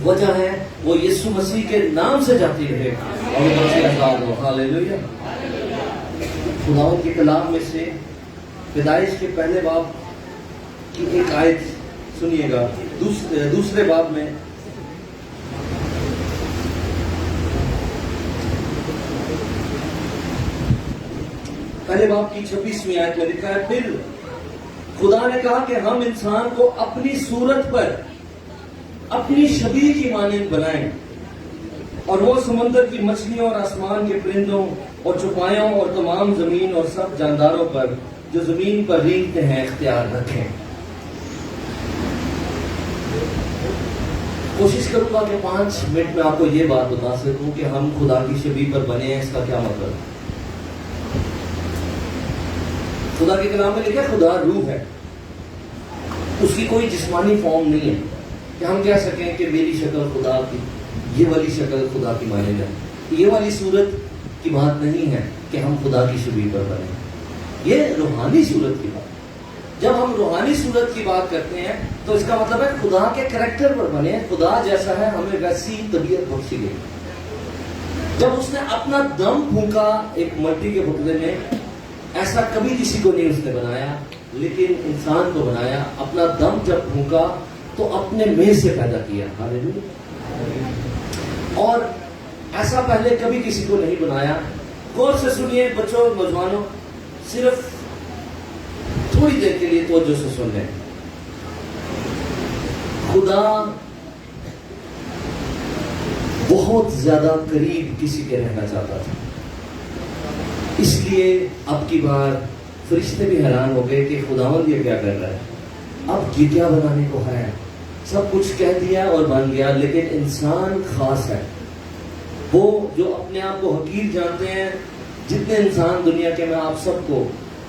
वजह है वो यीशु मसीह के नाम से जाती रहे और वो बच्ची आजाद हो। हालेलुया। खुदावंद के कलाम में से पैदाइश के पहले बाब की एक आयत सुनिएगा। दूसरे बाब में पहले बाब की 26वीं आयत में लिखा है, फिर खुदा ने कहा कि हम इंसान को अपनी सूरत पर अपनी शबीह की मानंद बनाएं और वो समंदर की मछलियों और आसमान के परिंदों और चौपायों और तमाम जमीन और सब जानदारों पर जो जमीन पर रेंगते हैं इख्तियार रखें। कोशिश करूंगा कि 5 मिनट में आपको ये बात बता सकूं कि हम खुदा की शबीह पर बने हैं। इसका क्या मतलब? खुदा के कलाम में लिखा है खुदा रूह है, उसकी कोई जिस्मानी फॉर्म नहीं है कि हम कह सकें कि मेरी शक्ल खुदा की, ये वाली शक्ल खुदा की माने जाए। ये वाली सूरत की बात नहीं है कि हम खुदा की शबीह पर बने, ये रूहानी सूरत की बात। जब हम रूहानी सूरत की बात करते हैं तो इसका मतलब है खुदा के करैक्टर पर बने, खुदा जैसा है हमें वैसी तबीयत बख्शी गई। जब उसने अपना दम फूंका एक मट्टी के पुतले में, ऐसा कभी किसी को नहीं उसने बनाया, लेकिन इंसान को बनाया। अपना दम जब फूंका तो अपने में से पैदा किया। हालेलुया। और ऐसा पहले कभी किसी को नहीं बनाया। गौर से सुनिए बच्चों, नौजवानों, सिर्फ थोड़ी देर के लिए तवज्जो से सुन लें। खुदा बहुत ज्यादा करीब किसी के रहना चाहता था, इसलिए अब की बार फरिश्ते भी हैरान हो गए कि खुदावंद ये क्या कर रहा है, अब ये क्या बनाने को है। सब कुछ कह दिया और बन गया, लेकिन इंसान खास है। वो जो अपने आप को हकीर जानते हैं, जितने इंसान दुनिया के, मैं आप सबको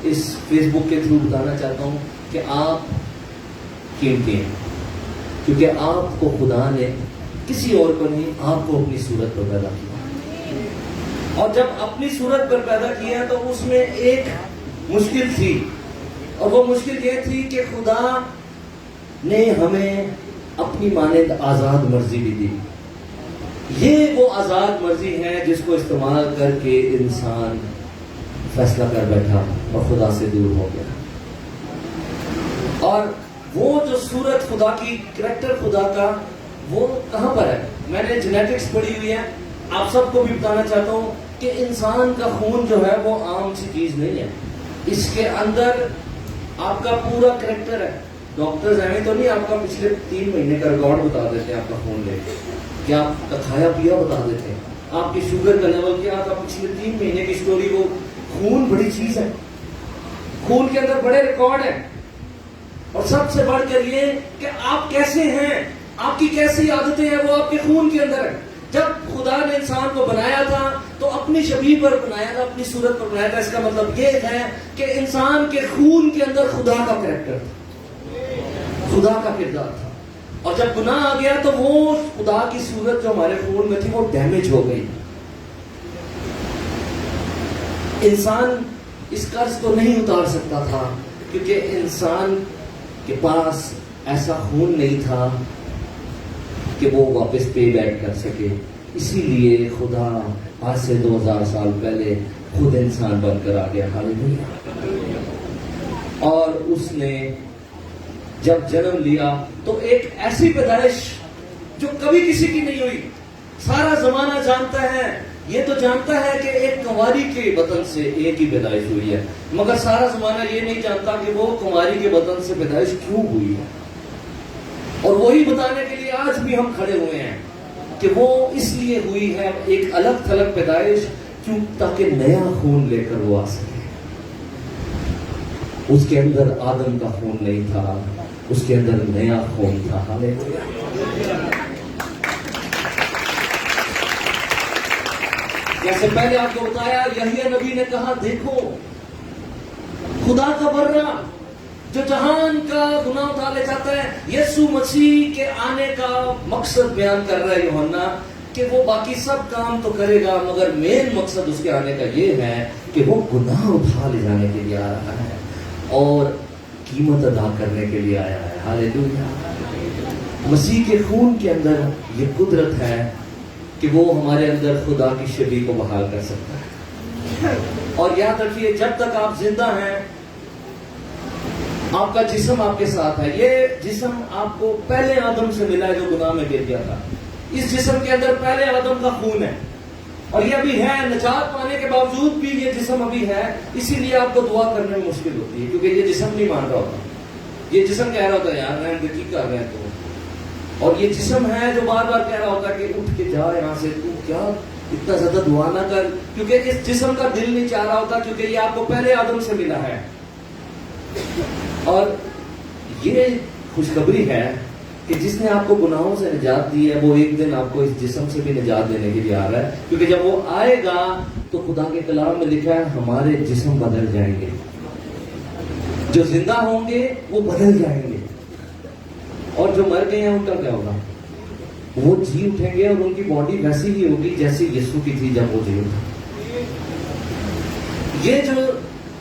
इस फेसबुक के थ्रू बताना चाहता हूं कि आप कीमती हैं, क्योंकि आपको खुदा ने किसी और को नहीं, आपको अपनी सूरत पर पैदा किया। और जब अपनी सूरत पर पैदा किया तो उसमें एक मुश्किल थी, और वो मुश्किल ये थी कि खुदा ने हमें अपनी मानंद आजाद मर्जी भी दी। ये वो आजाद मर्जी है जिसको इस्तेमाल करके इंसान फैसला कर बैठा और खुदा से दूर हो गया। और वो जो सूरत खुदा की, करैक्टर खुदा का, वो कहां पर है? मैंने जेनेटिक्स पढ़ी हुई है, आप सबको भी बताना चाहता हूं कि इंसान का खून जो है वो आम सी चीज नहीं है। इसके अंदर आपका पूरा कैरेक्टर है। डॉक्टर्स ऐसे तो नहीं आपका पिछले 3 महीने का रिकॉर्ड बता देते हैं, आपका खून लेके, क्या आपका खाया पिया बता देते हैं, आपकी शुगर का लेवल क्या था पिछले 3 महीने की स्टोरी। वो खून बड़ी चीज है, खून के अंदर बड़े रिकॉर्ड है। और सबसे बढ़कर ये कि आप कैसे हैं, आपकी कैसी आदतें हैं, वो आपके खून के अंदर है। जब खुदा ने इंसान को बनाया था तो अपनी शबीह पर बनाया था, अपनी सूरत पर बनाया था। इसका मतलब ये है कि इंसान के खून के अंदर खुदा का कैरेक्टर था, खुदा का किरदार था। और जब गुनाह आ गया तो वो खुदा की सूरत जो हमारे खून में थी वो डैमेज हो गई। इंसान इस कर्ज को नहीं उतार सकता था क्योंकि इंसान के पास ऐसा खून नहीं था कि वो वापस पे बैक कर सके। इसीलिए खुदा आज से 2000 साल पहले खुद इंसान बनकर आ गया। हालेलुया। और उसने जब जन्म लिया तो एक ऐसी पैदाइश जो कभी किसी की नहीं हुई। सारा जमाना जानता है, ये तो जानता है कि एक कुंवारी के बतन से एक ही पैदाइश हुई है, मगर सारा जमाना ये नहीं जानता कि वो कुंवारी के बतन से पैदाइश क्यों हुई है। और वही बताने के लिए आज भी हम खड़े हुए हैं कि वो इसलिए हुई है एक अलग थलग पैदाइश, क्यों? ताकि नया खून लेकर वो आ सके। उसके अंदर आदम का खून नहीं था, उसके अंदर नया खून था। हालेलुया। जैसे पहले आपको बताया, यहिया नबी ने कहा, देखो खुदा का बर्रा जो जहान का गुनाह उठा ले जाता है। यीशु मसीह के आने का मकसद बयान कर रहा है यूहन्ना कि वो बाकी सब काम तो करेगा, मगर मेन मकसद उसके आने का ये है कि वो गुनाह उठा ले जाने के लिए आ रहा है और कीमत अदा करने के लिए आया है। हालेलुया। मसीह के खून के अंदर ये कुदरत है कि वो हमारे अंदर खुदा की शबीह को बहाल कर सकता है। और याद रखिए, जब तक आप जिंदा हैं, आपका जिस्म आपके साथ है। ये जिस्म आपको पहले आदम से मिला है जो गुनाह में गिर गया था। इस जिस्म के अंदर पहले आदम का खून है और ये अभी है। निजात पाने के बावजूद भी ये जिस्म अभी है। इसीलिए आपको दुआ करने में मुश्किल होती है क्योंकि ये जिस्म नहीं मान रहा होता। ये जिस्म कह रहा होता है, यार मैं की कर रहे हैं तो। और ये जिस्म है जो बार बार कह रहा होता है कि उठ के जा यहाँ से, तू क्या इतना ज्यादा दुआ ना कर, क्योंकि इस जिस्म का दिल नहीं चाह रहा होता, क्योंकि ये आपको पहले आदम से मिला है। और ये खुशखबरी है कि जिसने आपको गुनाहों से निजात दी है वो एक दिन आपको इस जिस्म से भी निजात देने के लिए आ रहा है। क्योंकि जब वो आएगा तो खुदा के कलाम में लिखा है हमारे जिस्म बदल जाएंगे, जो जिंदा होंगे वो बदल जाएंगे और जो मर गए हैं उनका क्या होगा? वो जी उठेंगे और उनकी बॉडी वैसी ही होगी जैसी यीशु की थी जब वो जी उठा। ये जो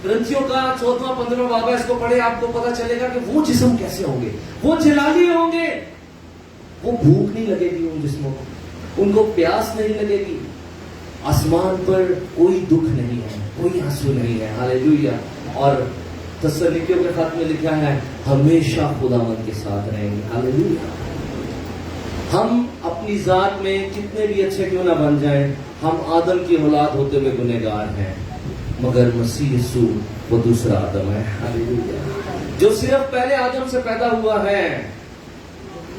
ग्रंथियों का 14वां 15वां बाब है, इसको पढ़े आपको पता चलेगा कि वो जिस्म कैसे होंगे। वो जलाली होंगे, वो भूख नहीं लगेगी उन जिस्मों को, उनको प्यास नहीं लगेगी। आसमान पर कोई दुख नहीं है, कोई आंसू नहीं है। हालेलुया। और तस्सलीकियों के खत में लिखा है हमेशा खुदावंद के साथ रहेंगे। हालेलुया। हम अपनी जात में कितने भी अच्छे क्यों ना बन जाएं, हम आदम की औलाद होते हुए गुनहगार हैं, मगर मसीह यीशु वो दूसरा आदम है। हालेलुया। जो सिर्फ पहले आदम से पैदा हुआ है,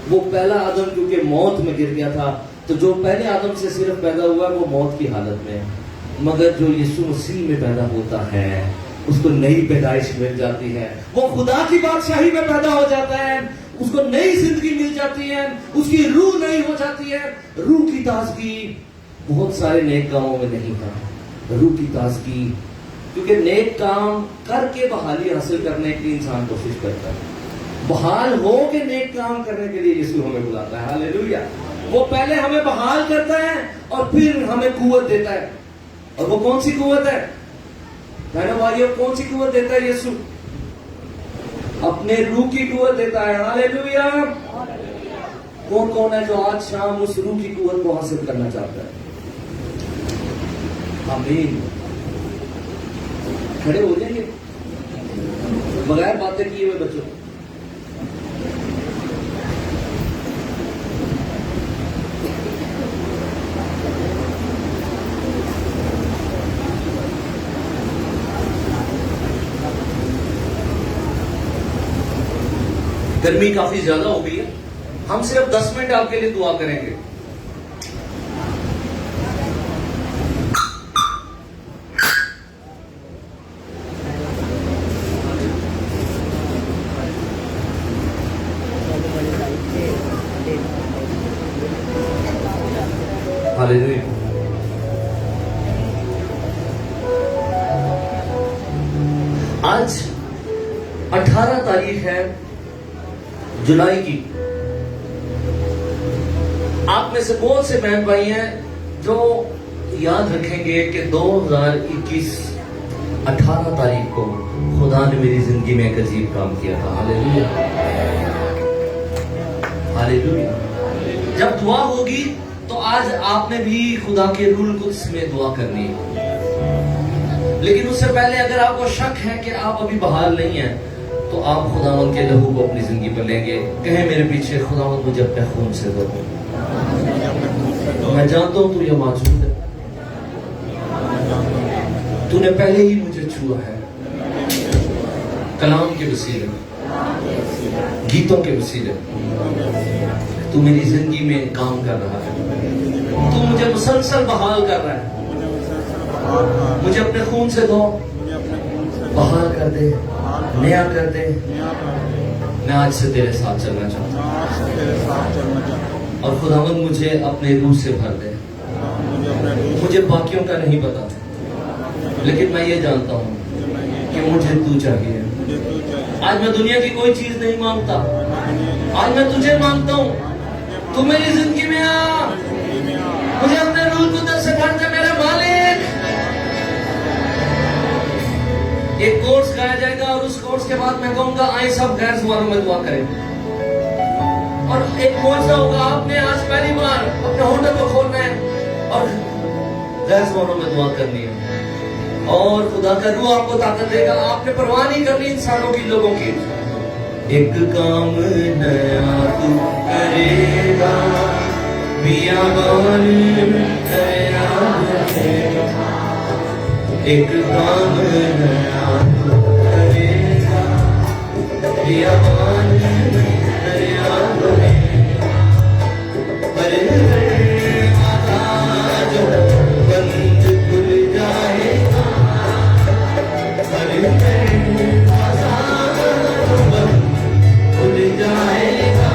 वो पहला आदम क्योंकि मौत में गिर गया था, तो जो पहले आदम से सिर्फ पैदा हुआ वो मौत की हालत में है। मगर जो यीशु मसीह में पैदा होता है उसको नई पैदाइश मिल जाती है, वो खुदा की बादशाही में पैदा हो जाता है, उसको नई जिंदगी मिल जाती है, उसकी रूह नई हो जाती है। रूह की ताजगी बहुत सारे नेक कामों में नहीं था। रूह की ताजगी क्योंकि नेक काम करके बहाली हासिल करने की इंसान कोशिश करता है, बहाल हो के नेक काम करने के लिए यीशु हमें बुलाता है। हालेलुया। वो पहले हमें बहाल करता है और फिर हमें कुव्वत देता है। और वो कौन सी कुव्वत है बहनों भाइयों? कौन सी कुव्वत देता है यीशु? अपने रूह की कुव्वत देता है। हालेलुया। कौन कौन है जो आज शाम उस रूह की कुव्वत को हासिल करना चाहता है? आमीन। खड़े हो जाएंगे बगैर बातें किए हुए बच्चों। गर्मी काफी ज्यादा हो गई है, हम सिर्फ 10 मिनट आपके लिए दुआ करेंगे। हालेलुया। आज 18 तारीख है जुलाई की। आप में से बहुत से बहन भाई हैं जो याद रखेंगे कि 2021 18 तारीख को खुदा ने मेरी जिंदगी में एक अजीब काम किया था। Hallelujah, hallelujah. जब दुआ होगी तो आज आपने भी खुदा के रूल कुद्स में दुआ करनी है, लेकिन उससे पहले अगर आपको शक है कि आप अभी बहाल नहीं हैं, तो आप खुदावंद के लहू को अपनी जिंदगी पर लेंगे। कहें मेरे पीछे, खुदावंद मुझे अपने खून से धो। मैं जानता हूं तू ये मौजूद है, तूने पहले ही मुझे छुआ है, कलाम के वसीले, गीतों के वसीले तू मेरी जिंदगी में काम कर रहा है। तू मुझे मुसलसल बहाल कर रहा है। मुझे अपने खून से धो, बहाल कर दे, नया कर दे। मैं आज से तेरे साथ चलना चाहता हूँ, और खुदावंद मुझे अपने रूह से भर दे। मुझे बाकियों का नहीं पता, लेकिन मैं ये जानता हूँ कि मुझे तू चाहिए। आज मैं दुनिया की कोई चीज नहीं मांगता, आज मैं तुझे मांगता हूँ। तू मेरी जिंदगी में आ, मुझे अपने रूह कुद्दस से भर दे मेरे मालिक। एक कोर्स गाया जाएगा और उस कोर्स के बाद मैं कहूंगा आए सब गैर जुबानों में दुआ करें, और एक मौजूदा होगा। आपने आज पहली बार अपने होटल को खोलना है और गैर जुबानों में दुआ करनी है, और खुदा का रूह आपको ताकत देगा। आपने परवाह नहीं करनी इंसानों की, लोगों की। एक काम नया तू करेगा, बियाबान नया रहेगा। एक काम नया तू करेगा, बियाबान नया रहेगा। हर दरवाजा जो बंद खुल जाएगा, हर दरवाजा जो बंद खुल जाएगा।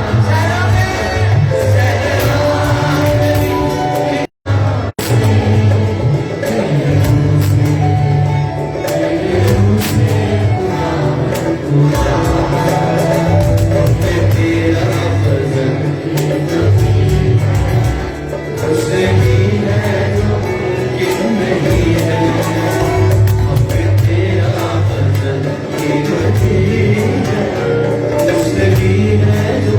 है जो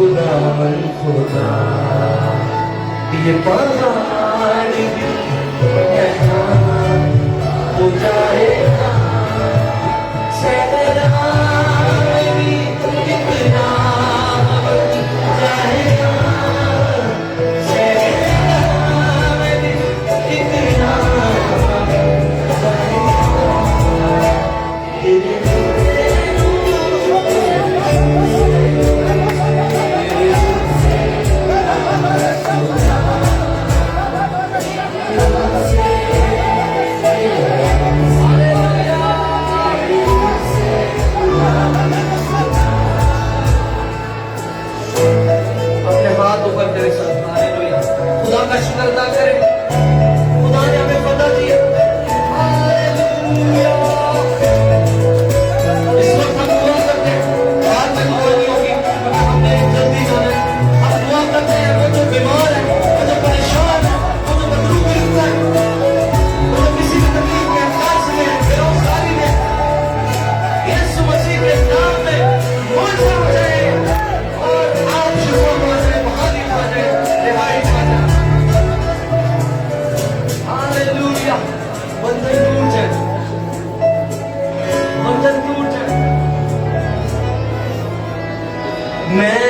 खुदावन खुदा ये पहाड़ भी यहाँ हो जाएगा सहरा भी कितना बन जाएगा सहरा भी कितना अपने हाथ ऊपर करे सब हालेलुया खुदा का शुक्र अदा करें खुदा ने हमें फतह दी हालेलुया इस वक्त हम दुआ करते हैं बाद में दुआ नहीं होगी हमने जल्दी जाना है हम दुआ करते हैं वो जो बीमार है वो जो परेशान है वो जो मजरूब है वो जो किसी भी तकलीफ में कर्ज में बेरोजगारी में यीशु मसीह के नाम में मुआवजा हो जाए और आप शिफा पा जाए बहाली पा जाए रिहाई पा जाए हालेलुया बंधन टूट जाए बंधन टूट जाए मैं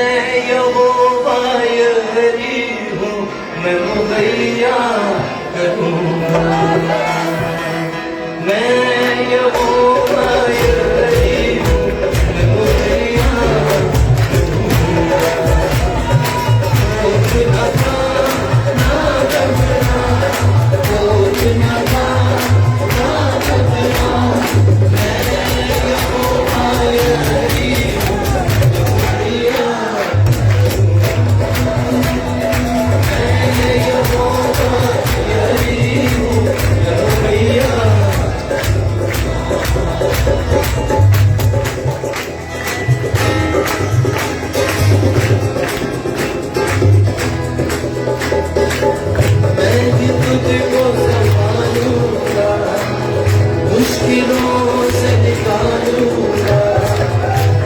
यहोवा यरी हूँ मैं मुहैया करूँगा मैं यहोवा यरी हूँ मैं मुहैया कुछ न था ना घबरा कुछ न था ना घबरा मैं यहोवा यरी हूँ मैं मुहैया मैं यहोवा यरी हूँ मैं मुहैया मैं भी तुझको संभालूंगा मुश्किलों से निकालूंगा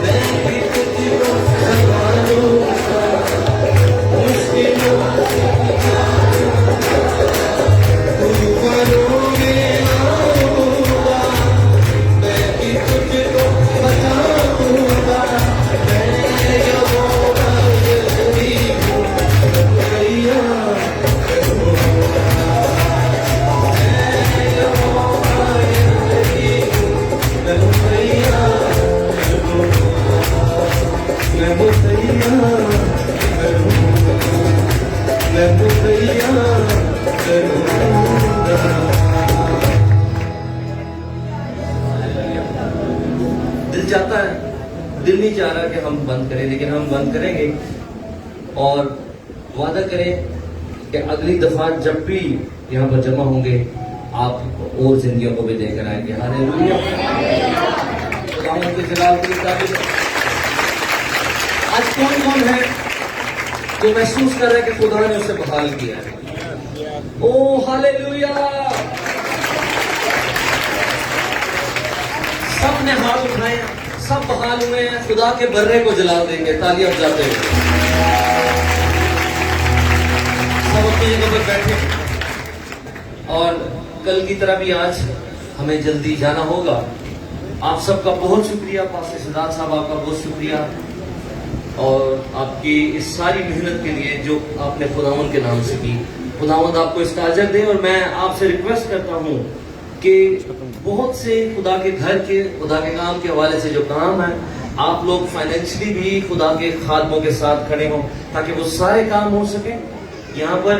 मैं भी तुझको संभालूंगा मुश्किलों से निकालूंगा तूफानों में आऊंगा मैं भी तुझको बचाऊंगा मैं यहोवा यरी हूँ भैया दिल चाहता है दिल नहीं चाह रहा कि हम बंद करें लेकिन हम बंद करेंगे और वादा करें कि अगली दफा जब भी यहाँ पर जमा होंगे आप और जिंदगियों को भी देकर आएंगे हालेलुया खुदावंद के जलाल की तारीफ। आज कौन कौन है जो महसूस कर रहा है कि खुदा ने उसे बहाल किया है ओ हालेलुया सब ने हाथ उठाए सब बहाल हुए हैं खुदा के बर्रे को जला देंगे तालियां बजाते हुए सब अपनी जगह पर बैठे और कल की तरह भी आज हमें जल्दी जाना होगा। आप सबका बहुत शुक्रिया पास्टर सिद्धार्थ साहब आपका बहुत शुक्रिया और आपकी इस सारी मेहनत के लिए जो आपने खुदावंद के नाम से की। खुदावंद आपको इसका अजर दे और मैं आपसे रिक्वेस्ट करता हूँ कि बहुत से खुदा के घर के खुदा के काम के हवाले से जो काम है आप लोग फाइनेंशियली भी खुदा के खादमों के साथ खड़े हों ताकि वो सारे काम हो सके। यहाँ पर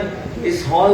इस हॉल